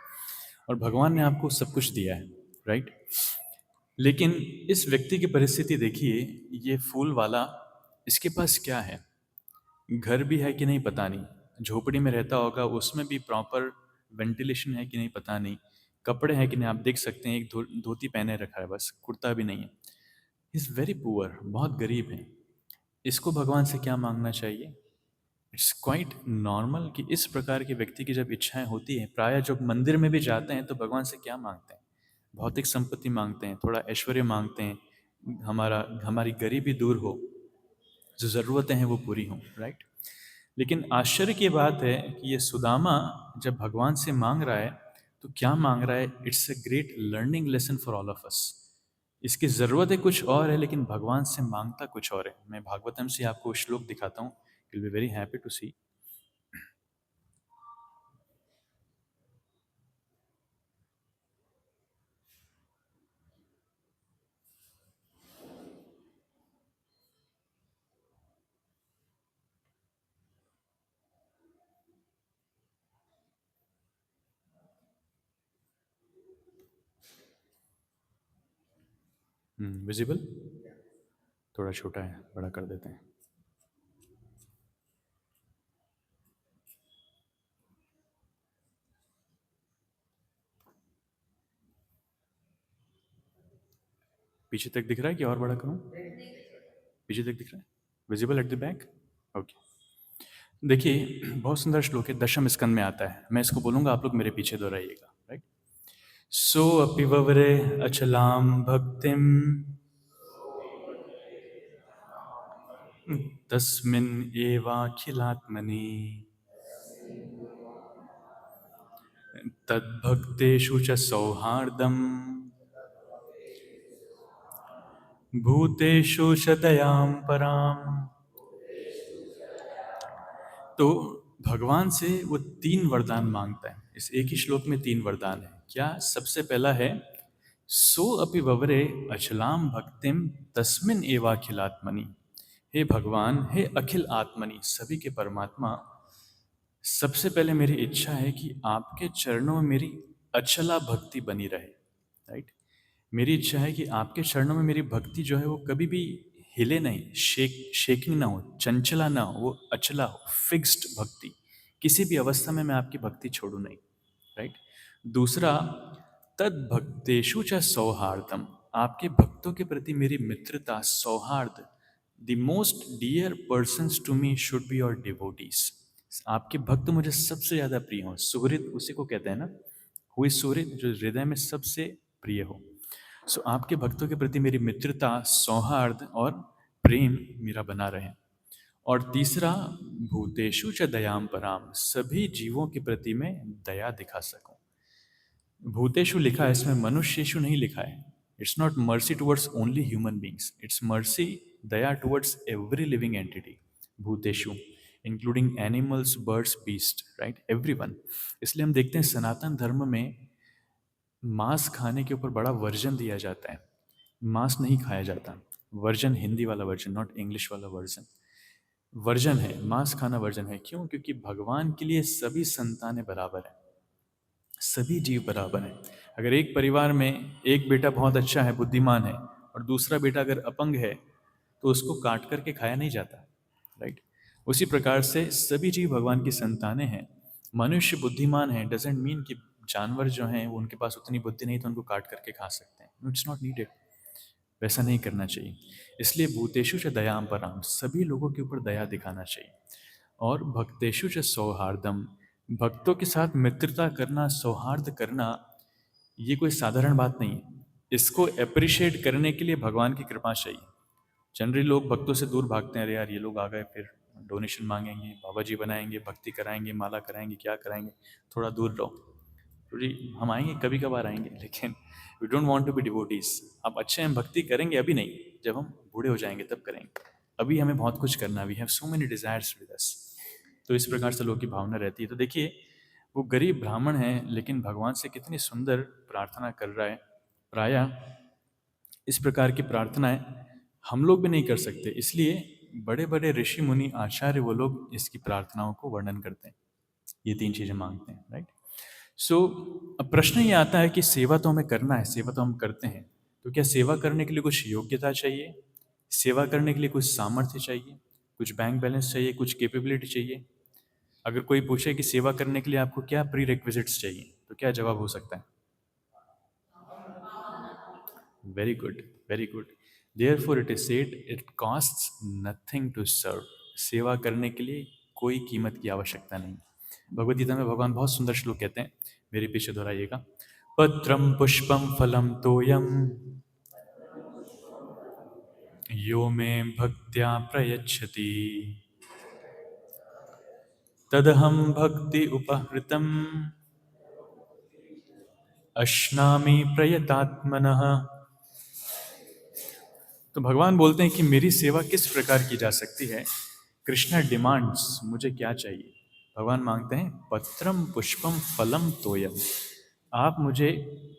A: और भगवान ने आपको सब कुछ दिया है, राइट? लेकिन इस व्यक्ति की परिस्थिति देखिए, ये फूल वाला, इसके पास क्या है? घर भी है कि नहीं पता नहीं, झोपड़ी में रहता होगा, उसमें भी प्रॉपर वेंटिलेशन है कि नहीं पता नहीं, कपड़े हैं कि नहीं, आप देख सकते हैं एक धोती पहने रखा है, बस कुर्ता भी नहीं है। इज़ वेरी पुअर, बहुत गरीब है। इसको भगवान से क्या मांगना चाहिए? इट्स क्वाइट नॉर्मल कि इस प्रकार के व्यक्ति की जब इच्छाएं होती हैं, प्रायः जब मंदिर में भी जाते हैं तो भगवान से क्या मांगते हैं? भौतिक संपत्ति मांगते हैं, थोड़ा ऐश्वर्य मांगते हैं, हमारी गरीबी दूर हो, जो ज़रूरतें हैं वो पूरी हों, राइट? लेकिन आश्चर्य की बात है कि ये सुदामा जब भगवान से मांग रहा है, तो क्या मांग रहा है? It's a great learning lesson for all of us. इसकी ज़रूरतें कुछ और है, लेकिन भगवान से मांगता कुछ और है। मैं भागवतम से आपको श्लोक दिखाता हूँ, will be very happy to see. Visible? थोड़ा छोटा है, बड़ा कर देते हैं। पीछे तक दिख रहा है कि और बड़ा करूँ? पीछे तक दिख रहा है, visible at the back? Okay. देखिए, बहुत सुंदर श्लोक है, दशम स्कंद में आता है। मैं इसको बोलूँगा, आप लोग मेरे पीछे दोहराइएगा, राइट? सो अपि ववरे अचलाम भक्तिम तस्मिन् एवाखिलात्मनि तद्भक्तेषु च सौहार्दम् भूतेषु च दयां पराम्। तो भगवान से वो तीन वरदान मांगता है। इस एक ही श्लोक में तीन वरदान है। क्या? सबसे पहला है, सो अपि ववरे अचलाम भक्तिम तस्मिन एवाखिलात्मनि। हे भगवान, हे अखिल आत्मनि, सभी के परमात्मा, सबसे पहले मेरी इच्छा है कि आपके चरणों में मेरी अचला भक्ति बनी रहे, राइट? मेरी इच्छा है कि आपके चरणों में मेरी भक्ति जो है वो कभी भी हिले नहीं, शेकिंग ना हो, चंचला ना हो, वो अचला हो, फिक्स्ड भक्ति। किसी भी अवस्था में मैं आपकी भक्ति छोड़ू नहीं, राइट? दूसरा, तद भक्तेषु च सौहार्दम, आपके भक्तों के प्रति मेरी मित्रता, सौहार्द। The most dear persons to me should be your devotees. आपके भक्त मुझे सबसे ज़्यादा प्रिय हो। सुहृद उसी को कहते हैं ना, हुई सुहृद, जो हृदय में सबसे प्रिय हो। सो आपके भक्तों के प्रति मेरी मित्रता, सौहार्द और प्रेम मेरा बना रहे। और तीसरा, भूतेषु च दयाम पराम, सभी जीवों के प्रति मैं दया दिखा सकूं। भूतेषु लिखा है, इसमें मनुष्येषु नहीं लिखा है। It's not mercy towards only human beings, it's mercy, दया टुवर्ड्स एवरी लिविंग एंटिटी। भूतेषु including animals, birds, beast, right, everyone. इसलिए हम देखते हैं सनातन धर्म में मांस खाने के ऊपर बड़ा वर्जन दिया जाता है। मांस नहीं खाया जाता। वर्जन, हिंदी वाला वर्जन, नॉट इंग्लिश वाला वर्जन। वर्जन है, मांस खाना वर्जन है। क्यों? क्योंकि भगवान के लिए सभी संतानें बराबर हैं, सभी जीव बराबर हैं। अगर एक परिवार में एक बेटा बहुत अच्छा है, बुद्धिमान है, और दूसरा बेटा अगर अपंग है, तो उसको काट करके खाया नहीं जाता, राइट? उसी प्रकार से सभी जीव भगवान की संतानें हैं। मनुष्य बुद्धिमान है डजेंट मीन कि जानवर जो हैं वो, उनके पास उतनी बुद्धि नहीं तो उनको काट करके खा सकते हैं। इट्स नॉट नीडेड, वैसा नहीं करना चाहिए। इसलिए भूतेषु च दयाम पराम, सभी लोगों के ऊपर दया दिखाना चाहिए। और भक्तेषु च सौहार्दम, भक्तों के साथ मित्रता करना, सौहार्द करना, ये कोई साधारण बात नहीं है। इसको अप्रिशिएट करने के लिए भगवान की कृपा चाहिए। जनरली लोग भक्तों से दूर भागते हैं, अरे यार ये लोग आ गए फिर डोनेशन मांगेंगे, बाबा जी बनाएंगे, भक्ति कराएंगे, माला कराएंगे, क्या कराएंगे, थोड़ा दूर रहो। तो जी हम आएंगे, कभी कभार आएंगे, लेकिन we don't want to be devotees. आप अच्छे हैं, भक्ति करेंगे, अभी नहीं, जब हम बूढ़े हो जाएंगे तब करेंगे। अभी हमें बहुत कुछ करना, we have so many desires with us. तो इस प्रकार से लोगों की भावना रहती है। तो देखिए, वो गरीब ब्राह्मण है लेकिन भगवान से कितनी सुंदर प्रार्थना कर रहा है। प्रायः इस प्रकार की प्रार्थनाएं हम लोग भी नहीं कर सकते, इसलिए बड़े बड़े ऋषि मुनि आचार्य वो लोग इसकी प्रार्थनाओं को वर्णन करते हैं, ये तीन चीजें मांगते हैं, राइट। सो अब प्रश्न ये आता है कि सेवा तो हमें करना है, सेवा तो हम करते हैं, तो क्या सेवा करने के लिए कुछ योग्यता चाहिए, सेवा करने के लिए कुछ सामर्थ्य चाहिए, कुछ बैंक बैलेंस चाहिए, कुछ कैपेबिलिटी चाहिए? अगर कोई पूछे कि सेवा करने के लिए आपको क्या प्री रिक्विजिट्स चाहिए, तो क्या जवाब हो सकता है? Very good, very good. Therefore it is said it costs nothing to serve. सेवा करने के लिए कोई कीमत की आवश्यकता नहीं। भगवद गीता में भगवान बहुत सुंदर श्लोक कहते हैं, मेरे पीछे दोहराइएगा। पत्रम पुष्पम फलम तोयम यो मे भक्त्या प्रयच्छति तदहम भक्ति उपहृतम अश्नामि प्रयतात्मनः। तो भगवान बोलते हैं कि मेरी सेवा किस प्रकार की जा सकती है। कृष्णा डिमांड्स, मुझे क्या चाहिए? भगवान मांगते हैं पत्रम पुष्पम फलम तोयम। आप मुझे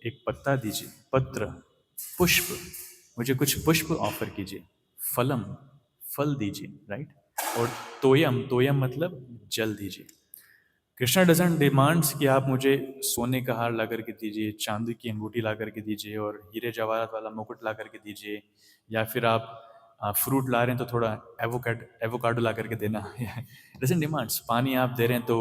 A: एक पत्ता दीजिए, पत्र, पुष्प, मुझे कुछ पुष्प ऑफर कीजिए, फलम, फल दीजिए, राइट। और तोयम, तोयम मतलब जल दीजिए। कृष्णा डजंट डिमांड्स कि आप मुझे सोने का हार ला करके दीजिए, चांदी की अंगूठी ला करके दीजिए और हीरे जवाहरात वाला मुकुट ला करके दीजिए, या फिर आप फ्रूट ला रहे हैं तो थोड़ा एवोकाडो ला करके देना। Doesn't demands. पानी आप दे रहे हैं तो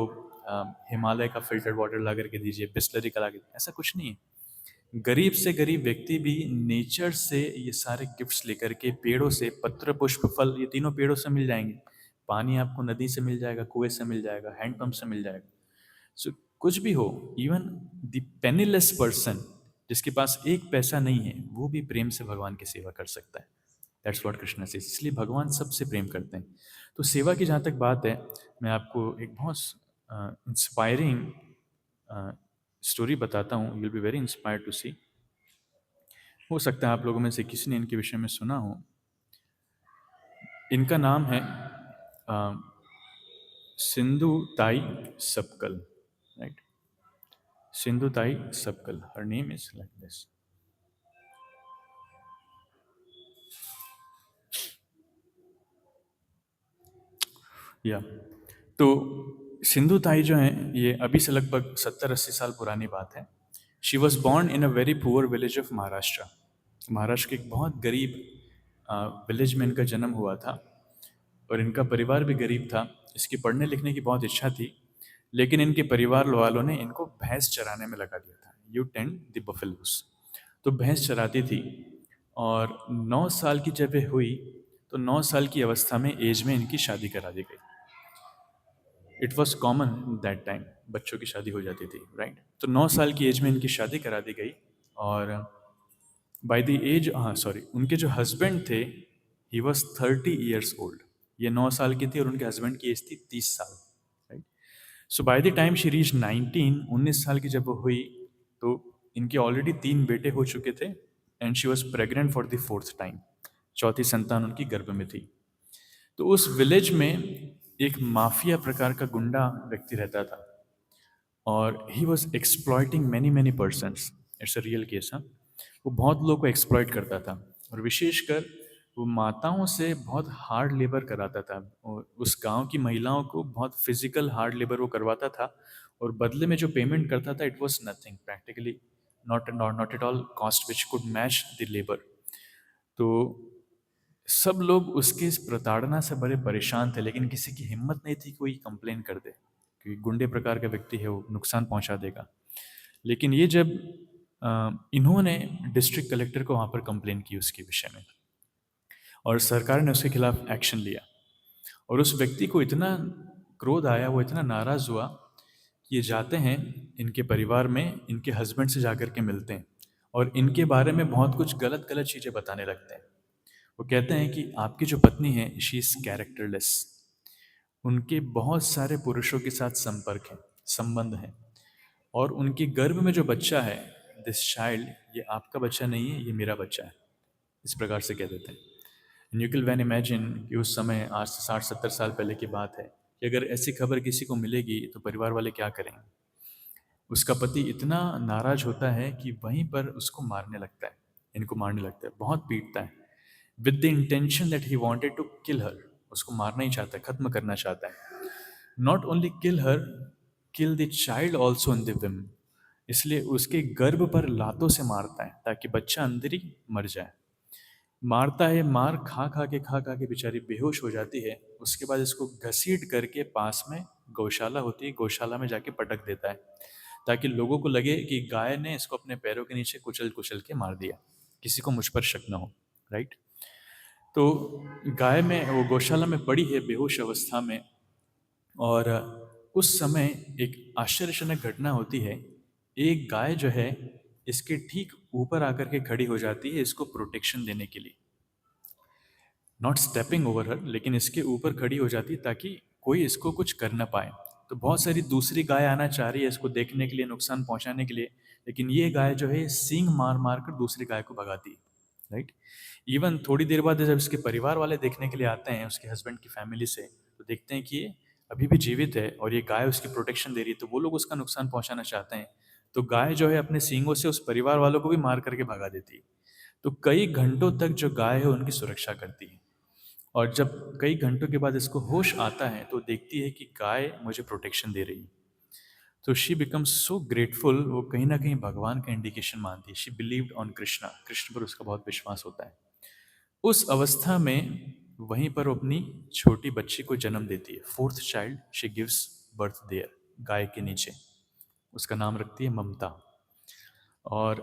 A: हिमालय का फिल्टर्ड वाटर ला करके दीजिए, बिस्लरी का ला के, ऐसा कुछ नहीं है। गरीब से गरीब व्यक्ति भी नेचर से ये सारे गिफ्ट्स लेकर के, पेड़ों से पत्र पुष्प फल, ये तीनों पेड़ों से मिल जाएंगे। पानी आपको नदी से मिल जाएगा, कुएं से मिल जाएगा, हैंडपंप से मिल जाएगा। सो कुछ भी हो, इवन द पेनीलेस पर्सन, जिसके पास एक पैसा नहीं है, वो भी प्रेम से भगवान की सेवा कर सकता है। दैट्स व्हाट कृष्णा से। इसलिए भगवान सबसे प्रेम करते हैं। तो सेवा की जहाँ तक बात है, मैं आपको एक बहुत इंस्पायरिंग स्टोरी बताता हूँ। You will be very inspired to see. हो सकता है आप लोगों में से किसी ने इनके विषय में सुना हो। इनका नाम है Sindhu Tai Sapkal, right. Sindhu Tai Sapkal, her name is like this. या तो सिंधु ताई जो हैं, ये अभी से लगभग 70-80 साल पुरानी बात है। She was born in a very poor village of Maharashtra. Maharashtra के एक बहुत गरीब विलेज में इनका जन्म हुआ था, और इनका परिवार भी गरीब था। इसकी पढ़ने लिखने की बहुत इच्छा थी, लेकिन इनके परिवार वालों ने इनको भैंस चराने में लगा दिया था। You tend the buffaloes. तो भैंस चराती थी, और 9 साल की जब ये हुई, तो 9 साल की अवस्था में, एज में इनकी शादी करा दी गई। It was common that time, बच्चों की शादी हो जाती थी, राइट। तो 9 साल की एज में इनकी शादी करा दी गई। और बाय द एज, हाँ सॉरी, उनके जो हस्बैंड थे, ही वॉज 30 years ओल्ड। ये 9 साल की थी और उनके हस्बैंड की एज थी 30 साल, right. So by the time she reach 19 साल की जब वो हुई, तो इनके ऑलरेडी 3 बेटे हो चुके थे, and she was pregnant for the 4th time. चौथी संतान उनकी गर्भ में थी। तो उस विलेज में एक माफिया प्रकार का गुंडा व्यक्ति रहता था, और he was exploiting many many persons. It's a real case. हाँ, वो बहुत लोगों को एक्सप्लॉइट करता था, और विशेषकर वो माताओं से बहुत हार्ड लेबर कराता था, और उस गांव की महिलाओं को बहुत फिजिकल हार्ड लेबर वो करवाता था, और बदले में जो पेमेंट करता था, it was nothing practically, not at all cost which could match the labour. तो सब लोग उसके इस प्रताड़ना से बड़े परेशान थे, लेकिन किसी की हिम्मत नहीं थी कोई कंप्लेन कर दे, क्योंकि गुंडे प्रकार का व्यक्ति है, वो नुकसान पहुंचा देगा। लेकिन ये जब इन्होंने डिस्ट्रिक्ट कलेक्टर को वहाँ पर कंप्लेन की उसके विषय में, और सरकार ने उसके खिलाफ एक्शन लिया, और उस व्यक्ति को इतना क्रोध आया, वो इतना नाराज़ हुआ कि ये जाते हैं इनके परिवार में, इनके हस्बैंड से जाकर के मिलते हैं, और इनके बारे में बहुत कुछ गलत गलत चीज़ें बताने लगते हैं। वो कहते हैं कि आपकी जो पत्नी है, शी इज़ कैरेक्टरलेस, उनके बहुत सारे पुरुषों के साथ संपर्क है, संबंध है, और उनके गर्भ में जो बच्चा है, दिस चाइल्ड, ये आपका बच्चा नहीं है, ये मेरा बच्चा है, इस प्रकार से कह देते हैं। And you can even imagine कि उस समय, आज से 60-70 साल पहले की बात है, कि अगर ऐसी खबर किसी को मिलेगी तो परिवार वाले क्या करेंगे। उसका पति इतना नाराज होता है कि वहीं पर उसको मारने लगता है, इनको मारने लगता है, बहुत पीटता है, with the intention that he wanted to kill her. उसको मारना ही चाहता है, खत्म करना चाहता है। Not only kill her, kill the child also in the womb. इसलिए उसके गर्भ पर लातों से मारता है ताकि बच्चा अंदर ही मर जाए। मारता है, मार खा खा के बेचारी बेहोश हो जाती है। उसके बाद इसको घसीट करके पास में गौशाला होती है, गौशाला में जाके पटक देता है, ताकि लोगों को लगे कि गाय ने इसको अपने पैरों के नीचे कुचल कुचल के मार दिया, किसी को मुझ पर शक न हो। राइट। तो गाय में, वो गौशाला में पड़ी है बेहोश अवस्था में, और उस समय एक आश्चर्यजनक घटना होती है। एक गाय जो है इसके ठीक ऊपर आकर के खड़ी हो जाती है, इसको प्रोटेक्शन देने के लिए, नॉट स्टेपिंग ओवर हर, लेकिन इसके ऊपर खड़ी हो जाती है ताकि कोई इसको कुछ कर ना पाए। तो बहुत सारी दूसरी गाय आना चाह रही है इसको देखने के लिए, नुकसान पहुंचाने के लिए, लेकिन ये गाय जो है सींग मार मार कर दूसरी गाय को भगाती है। राइट। इवन थोड़ी देर बाद जब इसके परिवार वाले देखने के लिए आते हैं, उसके हस्बैंड की फैमिली से, तो देखते हैं कि ये अभी भी जीवित है और ये गाय उसकी प्रोटेक्शन दे रही है, तो वो लोग उसका नुकसान पहुंचाना चाहते हैं। तो गाय जो है अपने सींगों से उस परिवार वालों को भी मार करके भगा देती है। तो कई घंटों तक जो गाय है उनकी सुरक्षा करती है, और जब कई घंटों के बाद इसको होश आता है तो देखती है कि गाय मुझे प्रोटेक्शन दे रही है। तो शी बिकम्स सो ग्रेटफुल, वो कहीं ना कहीं भगवान का इंडिकेशन मानती है। She believed on Krishna, Krishna पर उसका बहुत विश्वास होता है। उस अवस्था में वहीं पर वो अपनी छोटी बच्ची को जन्म देती है, fourth child she gives birth there, गाय के नीचे। उसका नाम रखती है ममता। और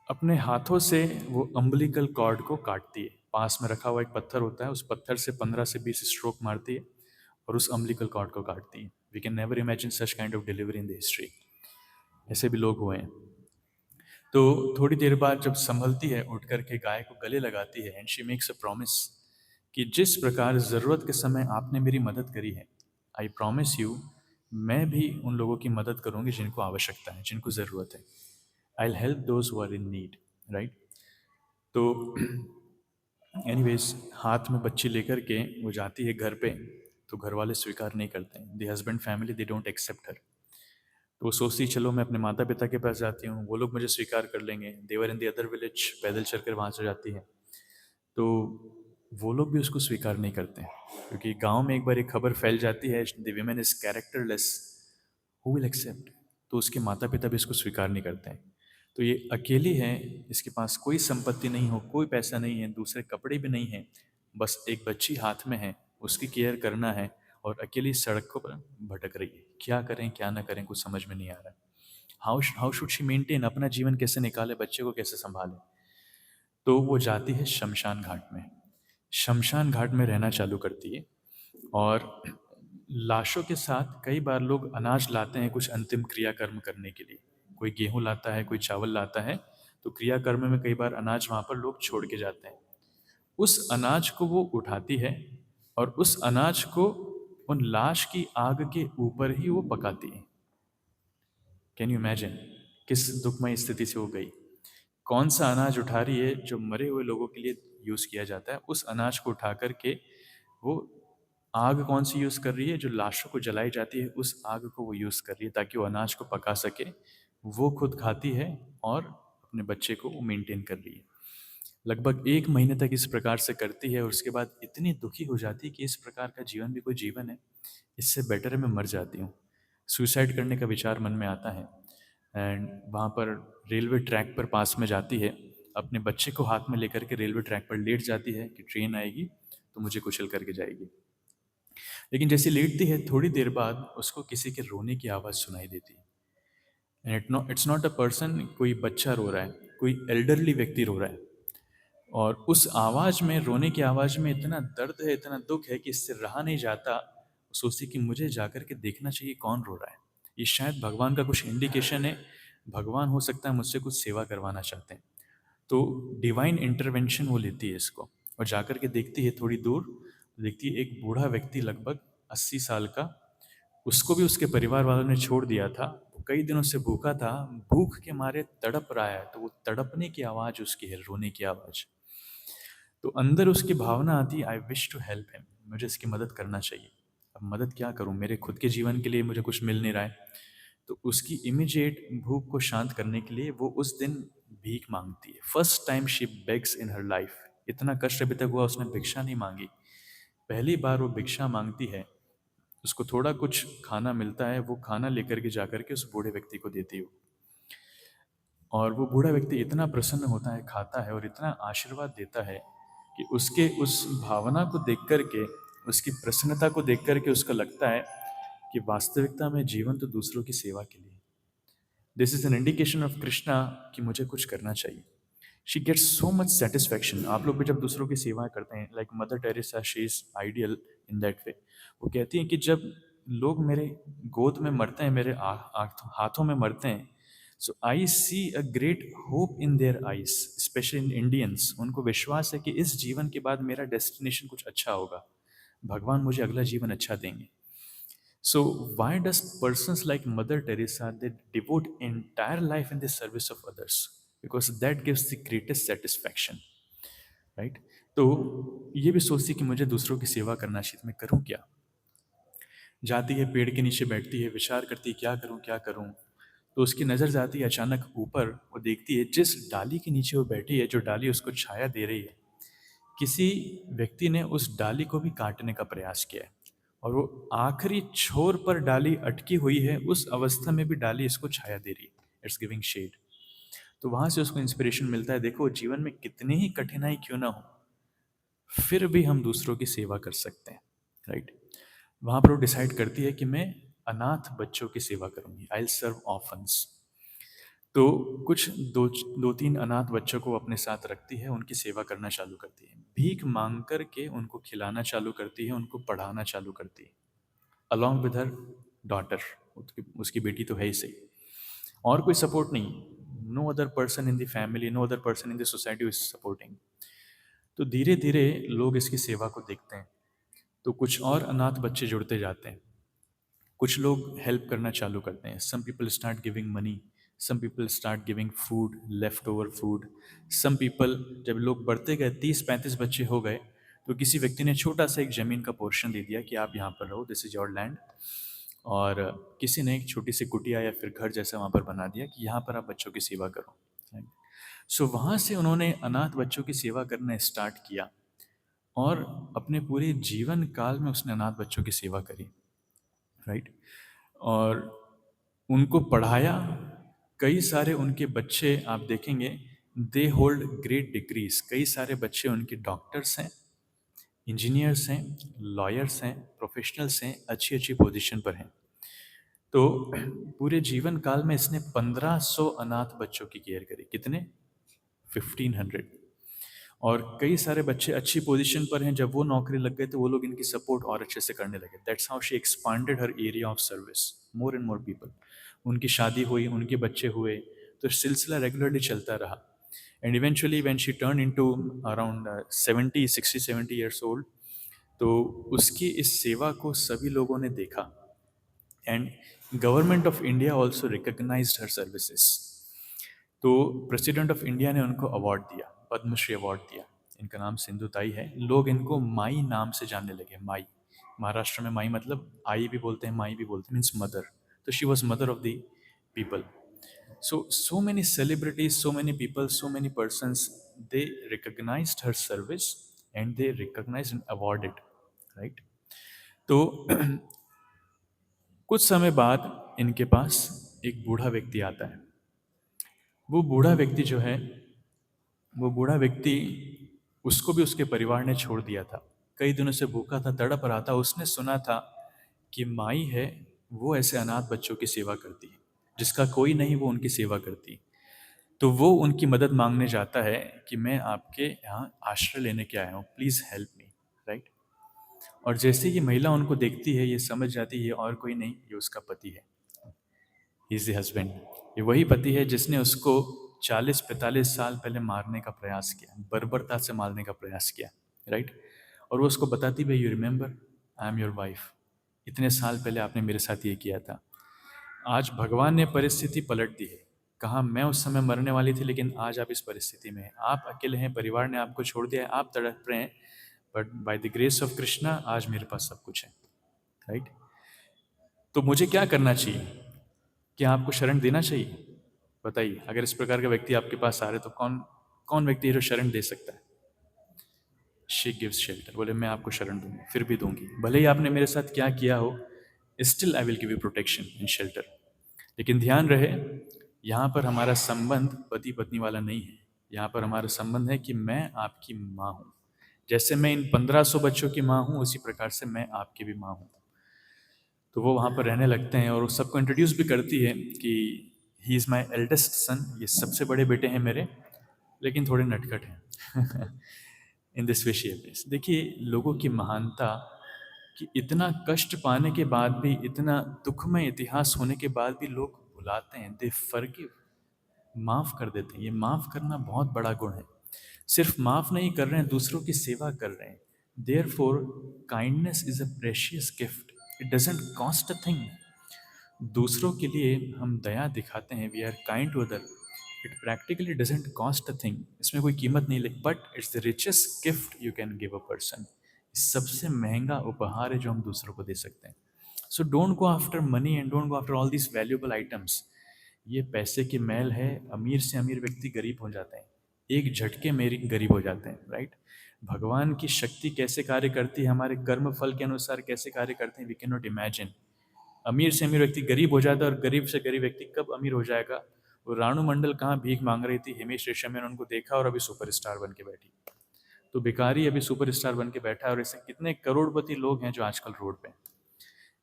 A: अपने हाथों से वो अम्बिलिकल कॉर्ड को काटती है। पास में रखा हुआ एक पत्थर होता है, उस पत्थर से 15 से 20 स्ट्रोक मारती है और उस अम्बिलिकल कॉर्ड को काटती है। We can never imagine such kind of delivery in the history. ऐसे भी लोग हुए हैं। तो थोड़ी देर बाद जब संभलती है, उठ करके गाय को गले लगाती है, and she makes a promise कि जिस प्रकार ज़रूरत के समय आपने मेरी मदद करी है, आई प्रॉमिस यू, मैं भी उन लोगों की मदद करूंगी जिनको आवश्यकता है, जिनको ज़रूरत है। I will help those who are in need. Right. तो एनीवेज, हाथ में बच्ची लेकर के वो जाती है घर पे, तो घर वाले स्वीकार नहीं करते हैं। The husband family they don't accept her. तो वो सोचती चलो मैं अपने माता पिता के पास जाती हूँ, वो लोग मुझे स्वीकार कर लेंगे। देवर इन द अदर विलेज, पैदल चलकर वहाँ से जाती है। तो वो लोग भी उसको स्वीकार नहीं करते हैं, क्योंकि गांव में एक बार एक खबर फैल जाती है, the women is characterless, who will accept. तो उसके माता पिता भी इसको स्वीकार नहीं करते हैं। तो ये अकेली है, इसके पास कोई संपत्ति नहीं हो, कोई पैसा नहीं है, दूसरे कपड़े भी नहीं हैं, बस एक बच्ची हाथ में है, उसकी केयर करना है, और अकेली सड़कों पर भटक रही है। क्या करें क्या ना करें, कुछ समझ में नहीं आ रहा। हाउ शुड शी मेंटेन, अपना जीवन कैसे निकाले, बच्चे को कैसे संभाले। तो वो जाती है शमशान घाट में, शमशान घाट में रहना चालू करती है। और लाशों के साथ कई बार लोग अनाज लाते हैं कुछ अंतिम क्रियाकर्म करने के लिए। कोई गेहूं लाता है, कोई चावल लाता है, तो क्रियाकर्म में कई बार अनाज वहाँ पर लोग छोड़ के जाते हैं। उस अनाज को वो उठाती है और उस अनाज को उन लाश की आग के ऊपर ही वो पकाती है। कैन यू इमेजिन किस दुखमय स्थिति से वो गई। कौन सा अनाज उठा रही है जो मरे हुए लोगों के लिए यूज़ किया जाता है, उस अनाज को उठा करके वो आग कौन सी यूज़ कर रही है, जो लाशों को जलाई जाती है उस आग को वो यूज़ कर रही है ताकि वो अनाज को पका सके। वो खुद खाती है और अपने बच्चे को वो मेंटेन कर रही है। लगभग 1 महीने तक इस प्रकार से करती है, और उसके बाद इतनी दुखी हो जाती है कि इस प्रकार का जीवन भी कोई जीवन है, इससे बेटर है मैं मर जाती हूँ। सुसाइड करने का विचार मन में आता है। एंड वहाँ पर रेलवे ट्रैक पर पास में जाती है, अपने बच्चे को हाथ में लेकर के रेलवे ट्रैक पर लेट जाती है कि ट्रेन आएगी तो मुझे कुचल करके जाएगी। लेकिन जैसे लेटती है, थोड़ी देर बाद उसको किसी के रोने की आवाज़ सुनाई देती है। And it's not a person, कोई बच्चा रो रहा है, कोई एल्डरली व्यक्ति रो रहा है। और उस आवाज़ में, रोने की आवाज़ में इतना दर्द है, इतना दुख है कि इससे रहा नहीं जाता। सोचती कि मुझे जाकर के देखना चाहिए कौन रो रहा है, ये शायद भगवान का कुछ इंडिकेशन है, भगवान हो सकता है मुझसे कुछ सेवा करवाना चाहते हैं। तो डिवाइन इंटरवेंशन वो लेती है इसको, और जाकर के देखती है थोड़ी दूर, देखती है एक बूढ़ा व्यक्ति लगभग 80 साल का, उसको भी उसके परिवार वालों ने छोड़ दिया था, वो कई दिनों से भूखा था, भूख के मारे तड़प रहा है, तो वो तड़पने की आवाज़ उसकी है, रोने की आवाज़। तो अंदर उसकी भावना आती है, I wish to help him, मुझे इसकी मदद करना चाहिए। अब मदद क्या करूं, मेरे खुद के जीवन के लिए मुझे कुछ मिल नहीं रहा है। तो उसकी इमीडिएट भूख को शांत करने के लिए वो उस दिन भीख मांगती है। First time she bags in her life. इतना कष्ट अभी तक हुआ उसने भिक्षा नहीं मांगी, पहली बार वो भिक्षा मांगती है। उसको थोड़ा कुछ खाना मिलता है, वो खाना लेकर के जाकर के उस बूढ़े व्यक्ति को देती है। और वो बूढ़ा व्यक्ति इतना प्रसन्न होता है, खाता है और इतना आशीर्वाद देता है कि उसके उस भावना को देख कर के, उसकी प्रसन्नता को देख कर के उसको लगता है कि वास्तविकता में जीवन तो दूसरों की सेवा के लिए। This is an indication of Krishna कि मुझे कुछ करना चाहिए। She gets so much satisfaction. आप लोग भी जब दूसरों की सेवा करते हैं, like Mother Teresa, she is ideal in that way. वो कहती हैं कि जब लोग मेरे गोद में मरते हैं, मेरे हाथों में मरते हैं, so I see a great hope in their eyes, especially in Indians. उनको विश्वास है कि इस जीवन के बाद मेरा डेस्टिनेशन कुछ अच्छा होगा, भगवान मुझे अगला जीवन अच्छा देंगे। So why does persons like Mother Teresa, they devote entire life in the service of others? Because that gives the greatest satisfaction, right? तो ये भी सोचती कि मुझे दूसरों की सेवा करना चाहिए, तो मैं करूँ क्या? जाती है पेड़ के नीचे बैठती है, विचार करती है क्या करूँ क्या करूँ। तो उसकी नज़र जाती है अचानक ऊपर, वो देखती है जिस डाली के नीचे वो बैठी है, जो डाली उसको छाया दे रही है, किसी व्यक्ति ने उस डाली को भी काटने का प्रयास किया है, और वो आखिरी छोर पर डाली अटकी हुई है, उस अवस्था में भी डाली इसको छाया दे रही है, इट्स गिविंग शेड। तो वहां से उसको इंस्पिरेशन मिलता है, देखो जीवन में कितनी ही कठिनाई क्यों ना हो, फिर भी हम दूसरों की सेवा कर सकते हैं, राइट। वहां पर वो डिसाइड करती है कि मैं अनाथ बच्चों की सेवा करूंगी, आई विल सर्व ऑर्फन्स। तो कुछ दो दो तीन अनाथ बच्चों को अपने साथ रखती है, उनकी सेवा करना चालू करती है, भीख मांग कर के उनको खिलाना चालू करती है, उनको पढ़ाना चालू करती है, अलॉन्ग विद हर डॉटर। उसकी बेटी तो है ही सही, और कोई सपोर्ट नहीं, no other person in the family, no other person in the society is supporting. तो धीरे धीरे लोग इसकी सेवा को देखते हैं, तो कुछ और अनाथ बच्चे जुड़ते जाते हैं, कुछ लोग हेल्प करना चालू करते हैं, some people start giving money, some people start giving food, left over food. Some people, जब लोग बढ़ते गए, 30-35 बच्चे हो गए, तो किसी व्यक्ति ने छोटा सा एक ज़मीन का पोर्शन दे दिया कि आप यहाँ पर रहो, दिस इज योर लैंड। और किसी ने एक छोटी सी कुटिया या फिर घर जैसा वहाँ पर बना दिया कि यहाँ पर आप बच्चों की सेवा करो। सो वहाँ से उन्होंने अनाथ बच्चों की सेवा करना स्टार्ट किया, और अपने पूरे जीवन काल में उसने अनाथ बच्चों की सेवा करी, राइट। और उनको पढ़ाया, कई सारे उनके बच्चे आप देखेंगे, दे होल्ड ग्रेट डिग्रीज, कई सारे बच्चे उनके डॉक्टर्स हैं, इंजीनियर्स हैं, लॉयर्स हैं, प्रोफेशनल्स हैं, अच्छी अच्छी पोजीशन पर हैं। तो पूरे जीवन काल में इसने 1500 अनाथ बच्चों की केयर करी। कितने? 1500। और कई सारे बच्चे अच्छी पोजीशन पर हैं, जब वो नौकरी लग गए तो वो लोग इनकी सपोर्ट और अच्छे से करने लगे। That's how she expanded her area of service, more and more people. उनकी शादी हुई, उनके बच्चे हुए, तो सिलसिला रेगुलरली चलता रहा। And eventually when she turn into around 70 60 70 years old, तो उसकी इस सेवा को सभी लोगों ने देखा, and government of India also recognised her services. तो प्रेसिडेंट ऑफ इंडिया ने उनको अवार्ड दिया, पद्मश्री अवार्ड दिया। इनका नाम सिंधु ताई है, लोग इनको माई नाम से जानने लगे। माई, महाराष्ट्र में माई मतलब आई भी बोलते हैं, माई भी बोलते हैं, मीन्स मदर। तो she was mother of the people. So many celebrities, so many people, so many persons, they recognized her service and they recognized and awarded, right? तो कुछ समय बाद इनके पास एक बूढ़ा व्यक्ति आता है। वो बूढ़ा व्यक्ति जो है, वो बूढ़ा व्यक्ति, उसको भी उसके परिवार ने छोड़ दिया था, कई दिनों से भूखा था, तड़प रहा था। उसने सुना था कि माई है, वो ऐसे अनाथ बच्चों की सेवा करती है, जिसका कोई नहीं वो उनकी सेवा करती है। तो वो उनकी मदद मांगने जाता है कि मैं आपके यहाँ आश्रय लेने के आया हूँ, प्लीज़ हेल्प मी, राइट। और जैसे ये महिला उनको देखती है, ये समझ जाती है और कोई नहीं, ये उसका पति है, इज द हस्बैंड। ये वही पति है जिसने उसको 40-45 साल पहले मारने का प्रयास किया, बर्बरता से मारने का प्रयास किया, राइट। और वो उसको बताती भाई you remember I am your wife, इतने साल पहले आपने मेरे साथ ये किया था। आज भगवान ने परिस्थिति पलट दी है, कहा मैं उस समय मरने वाली थी लेकिन आज आप इस परिस्थिति में हैं, आप अकेले हैं, परिवार ने आपको छोड़ दिया है, आप तड़प रहे हैं, but by the grace of Krishna आज मेरे पास सब कुछ है। राइट? तो मुझे क्या करना चाहिए? क्या आपको शरण देना चाहिए? बताइए, अगर इस प्रकार का व्यक्ति आपके पास आ रहे तो कौन कौन व्यक्ति है जो शरण दे सकता है? शी गिव्स शेल्टर, बोले मैं आपको शरण दूंगी, फिर भी दूंगी, भले ही आपने मेरे साथ क्या किया हो, still I will give you protection and shelter. लेकिन ध्यान रहे, यहाँ पर हमारा संबंध पति पत्नी वाला नहीं है, यहाँ पर हमारा संबंध है कि मैं आपकी माँ हूँ, जैसे मैं इन 1500 बच्चों की माँ हूँ उसी प्रकार से मैं आपकी भी माँ हूँ। तो वो वहाँ पर रहने लगते हैं और वो सबको इंट्रोड्यूस भी करती है कि he is my eldest son, ये सबसे बड़े बेटे हैं मेरे, लेकिन थोड़े नटखट हैं in this way she appears. देखिए लोगों की महानता कि इतना कष्ट पाने के बाद भी, इतना दुखमय इतिहास होने के बाद भी लोग भुलाते हैं, दे फॉरगिव, माफ़ कर देते हैं। ये माफ़ करना बहुत बड़ा गुण है। सिर्फ माफ़ नहीं कर रहे हैं, दूसरों की सेवा कर रहे हैं। Therefore kindness is a precious gift, it doesn't cost a thing. दूसरों के लिए हम दया दिखाते हैं, we are kind to other, it practically doesn't cost a thing, इसमें कोई कीमत नहीं लगी, but it's the richest gift you can give a person. सबसे महंगा उपहार है जो हम दूसरों को दे सकते हैं। So don't go after money and don't go after all this valuable items. ये पैसे की मैल है, अमीर से अमीर व्यक्ति गरीब हो जाते हैं, एक झटके में गरीब हो जाते हैं। राइट? भगवान की शक्ति कैसे कार्य करती है, हमारे कर्म फल के अनुसार कैसे कार्य करते हैं, वी कैन नॉट इमेजिन। अमीर से अमीर व्यक्ति गरीब हो जाता है और गरीब से गरीब व्यक्ति कब अमीर हो जाएगा? वो रानू मंडल कहाँ भीख मांग रही थी, हिमेश रेशमिया ने उनको देखा और अभी सुपरस्टार बन के बैठी। तो भिखारी अभी सुपरस्टार बन के बैठा है, और ऐसे कितने करोड़पति लोग हैं जो आजकल रोड पे हैं।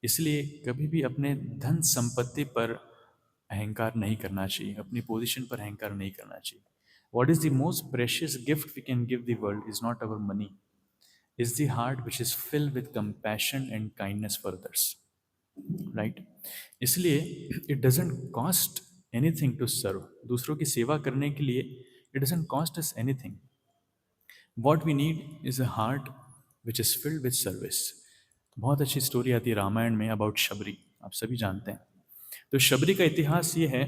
A: इसलिए कभी भी अपने धन संपत्ति पर अहंकार नहीं करना चाहिए, अपनी पोजीशन पर अहंकार नहीं करना चाहिए। What is the most precious gift we can give the world is not our money, is the heart which is filled with compassion and kindness for others. Right? इसलिए it doesn't cost anything to serve, दूसरों की सेवा करने के लिए it doesn't cost us anything. What we need is a heart which is filled with service. बहुत अच्छी स्टोरी आती है रामायण में अबाउट शबरी, आप सभी जानते हैं। तो शबरी का इतिहास ये है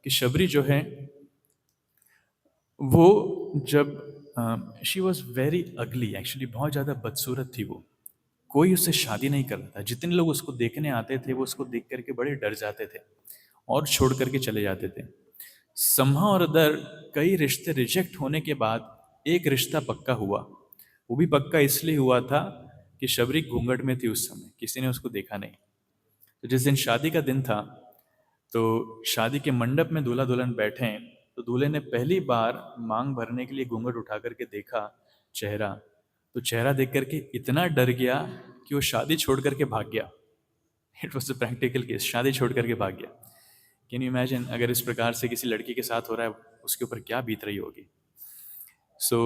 A: कि शबरी जो है वो जब she was very ugly, actually बहुत ज़्यादा बदसूरत थी वो, कोई उससे शादी नहीं कर रहा था। जितने लोग उसको देखने आते थे वो उसको देख करके बड़े डर जाते थे और छोड़ करके चले जाते थे। समहा और अदर कई रिश्ते रिजेक्ट होने के बाद एक रिश्ता पक्का हुआ। वो भी पक्का इसलिए हुआ था कि शबरी घूंघट में थी उस समय, किसी ने उसको देखा नहीं। तो जिस दिन शादी का दिन था, तो शादी के मंडप में दूल्हा दुल्हन बैठे हैं, तो दूल्हे ने पहली बार मांग भरने के लिए घूंघट उठा करके देखा चेहरा, तो चेहरा देख करके इतना डर गया कि वो शादी छोड़ करके भाग गया। It was a practical case, शादी छोड़ करके भाग गया। कैन यू इमेजिन अगर इस प्रकार से किसी लड़की के साथ हो रहा है, उसके ऊपर क्या बीत रही होगी? सो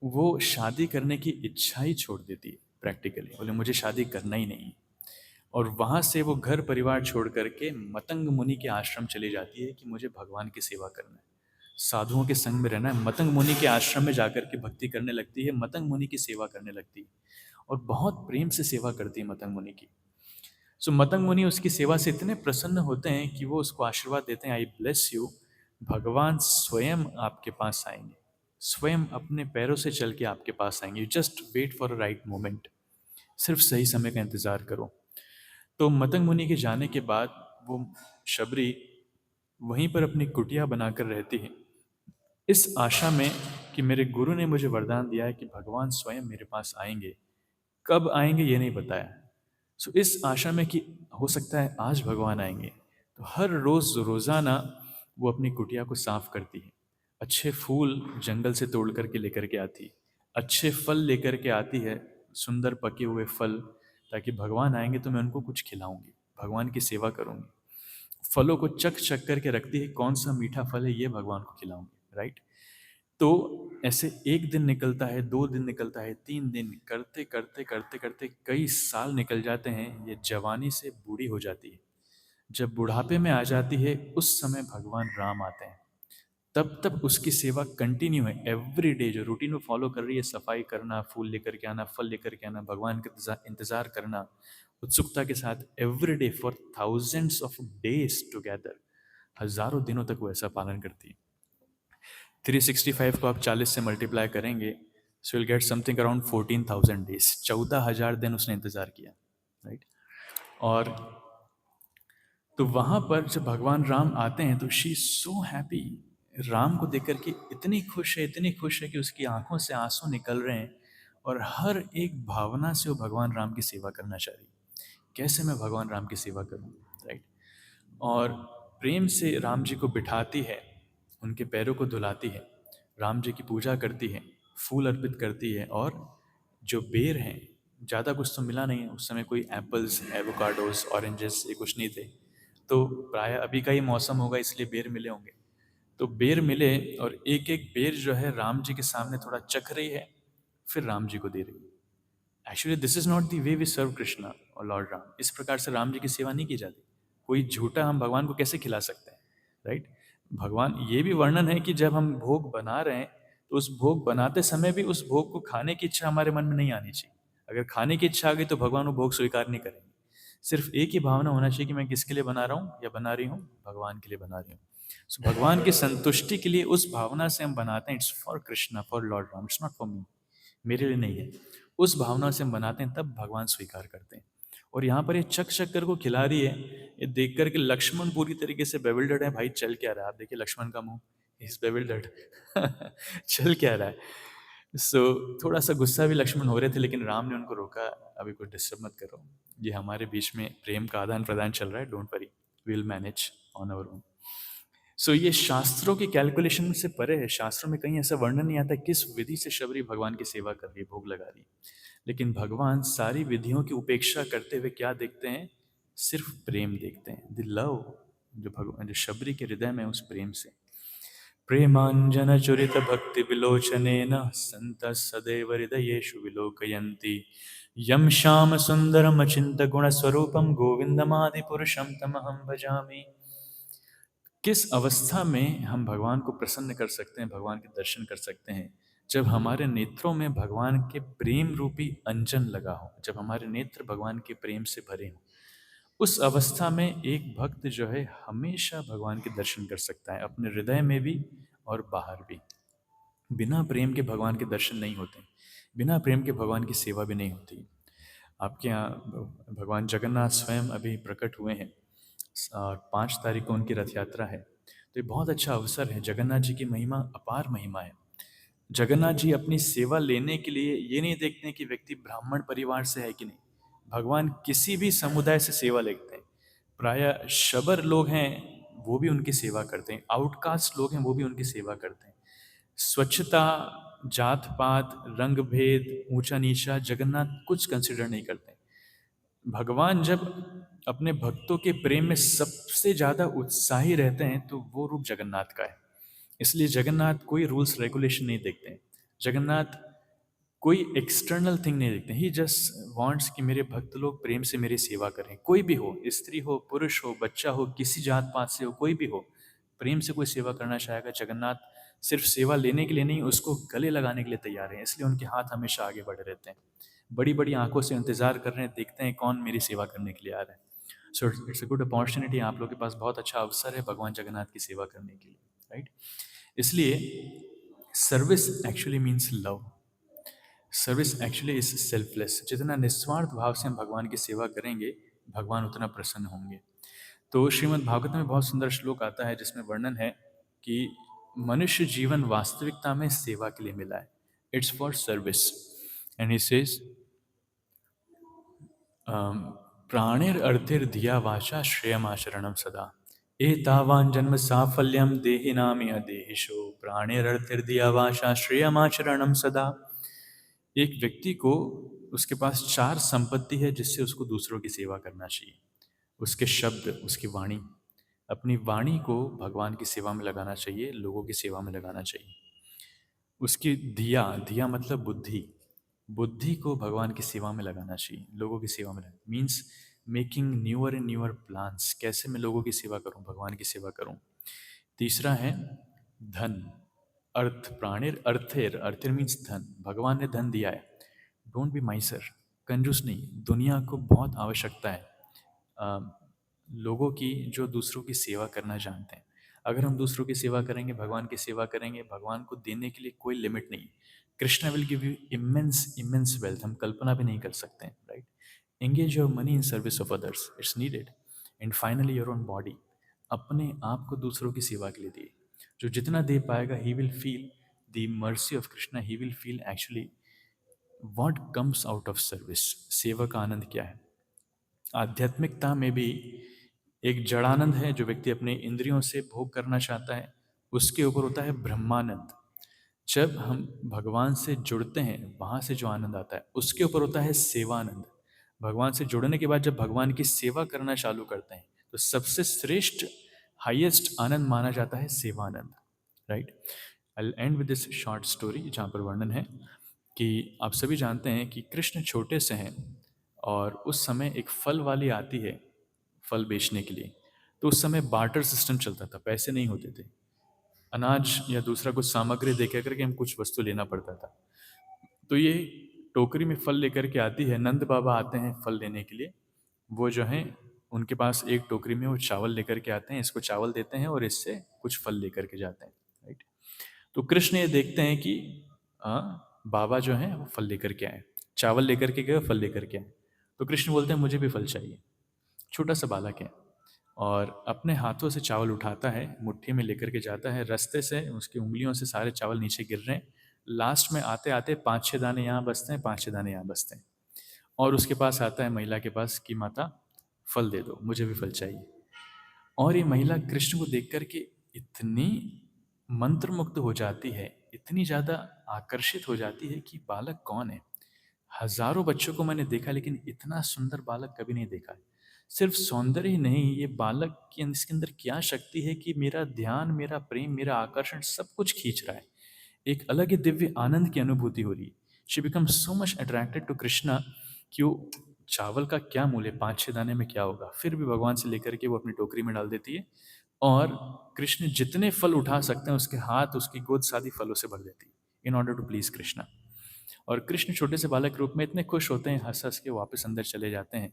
A: वो शादी करने की इच्छा ही छोड़ देती है, प्रैक्टिकली बोले मुझे शादी करना ही नहीं। और वहाँ से वो घर परिवार छोड़ करके मतंग मुनि के आश्रम चली जाती है कि मुझे भगवान की सेवा करना है, साधुओं के संग में रहना है। मतंग मुनि के आश्रम में जाकर के भक्ति करने लगती है, मतंग मुनि की सेवा करने लगती है और बहुत प्रेम से सेवा करती है मतंग मुनि की। सो मतंग मुनि उसकी सेवा से इतने प्रसन्न होते हैं कि वो उसको आशीर्वाद देते हैं, आई ब्लेस यू, भगवान स्वयं आपके पास आएंगे, स्वयं अपने पैरों से चल के आपके पास आएंगे, you just wait for a right moment, सिर्फ सही समय का इंतजार करो। तो मतंग मुनि के जाने के बाद वो शबरी वहीं पर अपनी कुटिया बनाकर रहती है, इस आशा में कि मेरे गुरु ने मुझे वरदान दिया है कि भगवान स्वयं मेरे पास आएंगे, कब आएंगे ये नहीं बताया। सो इस आशा में कि हो सकता है आज भगवान आएंगे, तो हर रोज़ रोज़ाना वो अपनी कुटिया को साफ करती है, अच्छे फूल जंगल से तोड़ करके लेकर के आती, अच्छे फल लेकर के आती है, सुंदर पके हुए फल, ताकि भगवान आएंगे तो मैं उनको कुछ खिलाऊंगी, भगवान की सेवा करूंगी। फलों को चख चख करके रखती है, कौन सा मीठा फल है ये भगवान को खिलाऊंगी। राइट? तो ऐसे एक दिन निकलता है, 2 दिन निकलता है, 3 दिन, करते करते करते करते कई साल निकल जाते हैं। ये जवानी से बूढ़ी हो जाती है, जब बुढ़ापे में आ जाती है उस समय भगवान राम आते हैं। तब तब उसकी सेवा कंटिन्यू है एवरी डे। जो रूटीन वो फॉलो कर रही है, सफाई करना, फूल लेकर के आना, फल लेकर के आना, भगवान का इंतजार करना उत्सुकता के साथ, every day for thousands of days together, हजारों दिनों तक वो ऐसा पालन करती है। 365 को आप 40 से मल्टीप्लाई करेंगे, so will get something around 14,000 days. 14,000 दिन उसने इंतजार किया, राइट। और तो वहाँ पर जब भगवान राम आते हैं तो शी सो हैप्पी। राम को देख करके इतनी खुश है, इतनी खुश है कि उसकी आंखों से आंसू निकल रहे हैं, और हर एक भावना से वो भगवान राम की सेवा करना चाह रही है। कैसे मैं भगवान राम की सेवा करूं, राइट। और प्रेम से राम जी को बिठाती है, उनके पैरों को धुलाती है, राम जी की पूजा करती है, फूल अर्पित करती है। और जो बेर हैं, ज़्यादा कुछ तो मिला नहीं है उस समय, कोई एप्पल्स, एवोकाडोस, ऑरेंजेस ये कुछ नहीं थे। तो प्राय अभी का ही मौसम होगा इसलिए बेर मिले होंगे। तो बेर मिले, और एक एक बेर जो है राम जी के सामने थोड़ा चख रही है, फिर राम जी को दे रही है। Actually this is not the way we serve Krishna और लॉर्ड राम। इस प्रकार से राम जी की सेवा नहीं की जाती। कोई झूठा हम भगवान को कैसे खिला सकते हैं, राइट। भगवान, ये भी वर्णन है कि जब हम भोग बना रहे हैं तो उस भोग बनाते समय भी उस भोग को खाने की इच्छा हमारे मन में नहीं आनी चाहिए। अगर खाने की इच्छा आ गई तो भगवान वो भोग स्वीकार नहीं करेंगे। सिर्फ एक ही भावना होना चाहिए कि मैं किसके लिए बना रहा हूँ या बना रही हूँ, भगवान के लिए बना रही हूँ। सो भगवान की संतुष्टि के लिए उस भावना से हम बनाते हैं। It's for Krishna, for Lord Ram, it's not for me, मेरे लिए नहीं है। उस भावना से हम बनाते हैं, तब भगवान स्वीकार करते हैं। और यहाँ पर ये चक शक्कर को खिला रही है, ये देख करके लक्ष्मण पूरी तरीके से बेविल्डर्ड है। भाई चल क्या रहा है, आप देखिए लक्ष्मण का मुंह, इज बेविल्डर्ड। चल क्या रहा है। सो थोड़ा सा गुस्सा भी लक्ष्मण हो रहे थे, लेकिन राम ने उनको रोका, अभी कुछ डिस्टर्ब मत करो, ये हमारे बीच में प्रेम का आदान प्रदान चल रहा है, don't worry, will manage on our own. So ये शास्त्रों की कैलकुलेशन से परे है। शास्त्रों में कहीं ऐसा वर्णन नहीं आता किस विधि से शबरी भगवान की सेवा कर रही है, भोग लगा रही है। लेकिन भगवान सारी विधियों की उपेक्षा करते हुए क्या देखते हैं, सिर्फ प्रेम देखते हैं, द लव, जो भगवान, जो शबरी के हृदय में है, उस प्रेम से। प्रेमांजन चुरित भक्ति विलोचनेन संत सदैव हृदयेषु विलोकयन्ति यम श्याम सुंदरम अचिंत गुण स्वरूपम गोविंदमादि पुरुषम तमहम भजामि। किस अवस्था में हम भगवान को प्रसन्न कर सकते हैं, भगवान के दर्शन कर सकते हैं, जब हमारे नेत्रों में भगवान के प्रेम रूपी अंजन लगा हो, जब हमारे नेत्र भगवान के प्रेम से भरे हों। उस अवस्था में एक भक्त जो है हमेशा भगवान के दर्शन कर सकता है, अपने हृदय में भी और बाहर भी। बिना प्रेम के भगवान के दर्शन नहीं होते, बिना प्रेम के भगवान की सेवा भी नहीं होती। आपके यहाँ भगवान जगन्नाथ स्वयं अभी प्रकट हुए हैं, 5 तारीख को उनकी रथ यात्रा है। तो ये बहुत अच्छा अवसर है। जगन्नाथ जी की महिमा अपार महिमा है। जगन्नाथ जी अपनी सेवा लेने के लिए ये नहीं देखते हैं कि व्यक्ति ब्राह्मण परिवार से है कि नहीं। भगवान किसी भी समुदाय से सेवा लेते हैं। प्रायः शबर लोग हैं वो भी उनकी सेवा करते हैं, आउटकास्ट लोग हैं वो भी उनकी सेवा करते हैं। स्वच्छता, जात पात, रंग भेद, ऊंचा नीचा, जगन्नाथ कुछ कंसिडर नहीं करते। भगवान जब अपने भक्तों के प्रेम में सबसे ज़्यादा उत्साही रहते हैं तो वो रूप जगन्नाथ का है। इसलिए जगन्नाथ कोई रूल्स रेगुलेशन नहीं देखते हैं। जगन्नाथ कोई एक्सटर्नल थिंग नहीं देखते। ही जस्ट वांट्स कि मेरे भक्त लोग प्रेम से मेरी सेवा करें। कोई भी हो, स्त्री हो, पुरुष हो, बच्चा हो, किसी जात पात से हो, कोई भी हो, प्रेम से कोई सेवा करना चाहेगा। जगन्नाथ सिर्फ सेवा लेने के लिए नहीं, उसको गले लगाने के लिए तैयार हैं। इसलिए उनके हाथ हमेशा आगे बढ़े रहते हैं। बड़ी बड़ी आंखों से इंतजार कर रहे हैं, देखते हैं कौन मेरी सेवा करने के लिए आ रहा है। So it's a good opportunity, आप लोगों के पास बहुत अच्छा अवसर है भगवान जगन्नाथ की सेवा करने के लिए, राइट। इसलिए service actually means love. Service actually is selfless. जितना निस्वार्थ भाव से हम भगवान की सेवा करेंगे, भगवान उतना प्रसन्न होंगे। तो श्रीमद् भागवत में बहुत सुंदर श्लोक आता है जिसमें वर्णन है कि मनुष्य जीवन वास्तविकता में सेवा के लिए मिला है। It's for service. And he says, प्राणेर अर्थिर धिया वाचा श्रेयमाचरणम सदा एतावान जन्म साफल्यम देहिनामि अदेहिषु प्राणेर अर्थिर धिया वाचा श्रेयमाचरणम सदा। एक व्यक्ति को, उसके पास 4 संपत्ति है जिससे उसको दूसरों की सेवा करना चाहिए। उसके शब्द, उसकी वाणी, अपनी वाणी को भगवान की सेवा में लगाना चाहिए, लोगों की सेवा में लगाना चाहिए। उसकी धिया, धिया मतलब बुद्धि, बुद्धि को भगवान की सेवा में लगाना चाहिए, लोगों की सेवा में लगाना means making newer and newer plans, कैसे मैं लोगों की सेवा करूं, भगवान की सेवा करूं। तीसरा है धन, अर्थ प्राणिर अर्थेर, अर्थेर मीन्स धन, भगवान ने धन दिया है। डोंट बी माइसर, कंजूस नहीं। दुनिया को बहुत आवश्यकता है अ, लोगों की जो दूसरों की सेवा करना जानते हैं। अगर हम दूसरों की सेवा करेंगे, भगवान की सेवा करेंगे, भगवान को देने के लिए कोई लिमिट नहीं। Krishna will give you immense immense wealth, हम कल्पना भी नहीं कर सकते हैं, right. Engage your money in service of others, it's needed. And finally your own body, अपने आप को दूसरों की सेवा के लिए दिए। जो जितना दे पाएगा, he will feel the mercy of Krishna, he will feel actually what comes out of service. सेवा का आनंद क्या है। आध्यात्मिकता में भी एक जड़ानंद है जो व्यक्ति अपने इंद्रियों से भोग करना चाहता है, उसके ऊपर होता है ब्रह्मानंद। जब हम भगवान से जुड़ते हैं, वहाँ से जो आनंद आता है, उसके ऊपर होता है सेवानंद। भगवान से जुड़ने के बाद जब भगवान की सेवा करना चालू करते हैं, तो सबसे श्रेष्ठ हाईएस्ट आनंद माना जाता है Sevanand, right. I and with this short story, जहाँ पर वर्णन है कि आप सभी जानते हैं कि कृष्ण छोटे से हैं, और उस समय एक फल वाली आती है फल बेचने के लिए। तो उस समय बार्टर सिस्टम चलता था, पैसे नहीं होते थे। अनाज या दूसरा कुछ सामग्री दे करके हम कुछ वस्तु लेना पड़ता था। तो ये टोकरी में फल लेकर के आती है, नंद बाबा आते हैं फल लेने के लिए। वो जो हैं, उनके पास एक टोकरी में वो चावल लेकर के आते हैं, इसको चावल देते हैं और इससे कुछ फल लेकर के जाते हैं, राइट। तो कृष्ण ये देखते हैं कि बाबा जो हैं वो फल लेकर के आए, चावल लेकर के गए, फल लेकर के आए। तो कृष्ण बोलते हैं मुझे भी फल चाहिए। छोटा सा बालक है और अपने हाथों से चावल उठाता है, मुट्ठी में लेकर के जाता है, रास्ते से उसकी उंगलियों से सारे चावल नीचे गिर रहे हैं। लास्ट में आते आते 5-6 दाने यहाँ बसते हैं, 5-6 दाने यहाँ बसते हैं। और उसके पास आता है महिला के पास कि माता फल दे दो, मुझे भी फल चाहिए। और ये महिला कृष्ण को देख कर के इतनी मंत्रमुग्ध हो जाती है, इतनी ज़्यादा आकर्षित हो जाती है कि बालक कौन है। हजारों बच्चों को मैंने देखा, लेकिन इतना सुंदर बालक कभी नहीं देखा है। सिर्फ सौंदर्य ही नहीं, ये बालक के इसके अंदर क्या शक्ति है कि मेरा ध्यान, मेरा प्रेम, मेरा आकर्षण सब कुछ खींच रहा है। एक अलग ही दिव्य आनंद की अनुभूति हो रही है। She become so much attracted to Krishna कि वो चावल का क्या मूल्य, 5-6 दाने में क्या होगा, फिर भी भगवान से लेकर के वो अपनी टोकरी में डाल देती है। और कृष्ण जितने फल उठा सकते हैं, उसके हाथ, उसकी गोद सादी फलों से भर देती है, in order to please Krishna. और कृष्ण छोटे से बालक रूप में इतने खुश होते हैं, हंस हंस के वापस अंदर चले जाते हैं।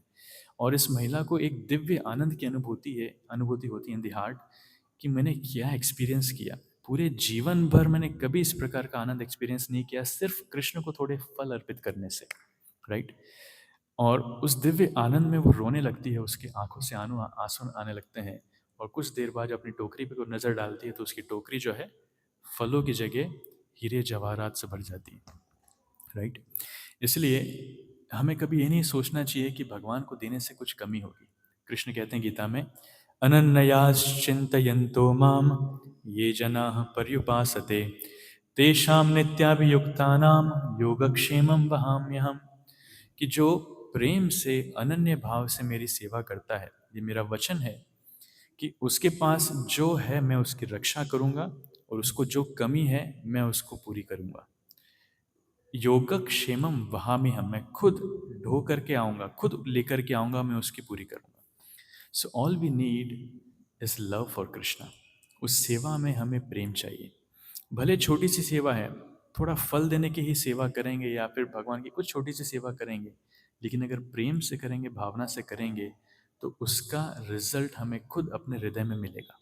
A: और इस महिला को एक दिव्य आनंद की अनुभूति होती है इन दी हार्ट, कि मैंने क्या एक्सपीरियंस किया। पूरे जीवन भर मैंने कभी इस प्रकार का आनंद एक्सपीरियंस नहीं किया, सिर्फ कृष्ण को थोड़े फल अर्पित करने से, राइट। और उस दिव्य आनंद में वो रोने लगती है, उसकी आंखों से आंसू आने लगते हैं। और कुछ देर बाद जब अपनी टोकरी पे कोई नज़र डालती है, तो उसकी टोकरी जो है फलों की जगह हीरे जवाहरात से भर जाती है, राइट। इसलिए हमें कभी ये नहीं सोचना चाहिए कि भगवान को देने से कुछ कमी होगी। कृष्ण कहते हैं गीता में, अनन्याश्चिन्तयन्तो माम ये जनाः पर्युपासते तेषां नित्याभियुक्तानां योगक्षेमं वहाम्यहम्। कि जो प्रेम से, अनन्य भाव से मेरी सेवा करता है, ये मेरा वचन है कि उसके पास जो है मैं उसकी रक्षा करूंगा, और उसको जो कमी है मैं उसको पूरी करूंगा। योगक्षेमम वहामी हम, मैं खुद ढो करके आऊंगा, खुद लेकर के आऊंगा, मैं उसकी पूरी करूंगा। So all we need is love for Krishna. उस सेवा में हमें प्रेम चाहिए। भले छोटी सी सेवा है, थोड़ा फल देने की ही सेवा करेंगे या फिर भगवान की कुछ छोटी सी सेवा करेंगे, लेकिन अगर प्रेम से करेंगे, भावना से करेंगे, तो उसका रिजल्ट हमें खुद अपने हृदय में मिलेगा।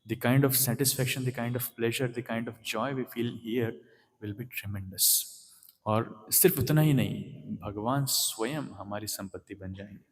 A: The kind of satisfaction, the kind of pleasure, the kind of joy we feel here will be tremendous. और सिर्फ उतना ही नहीं, भगवान स्वयं हमारी संपत्ति बन जाएंगे।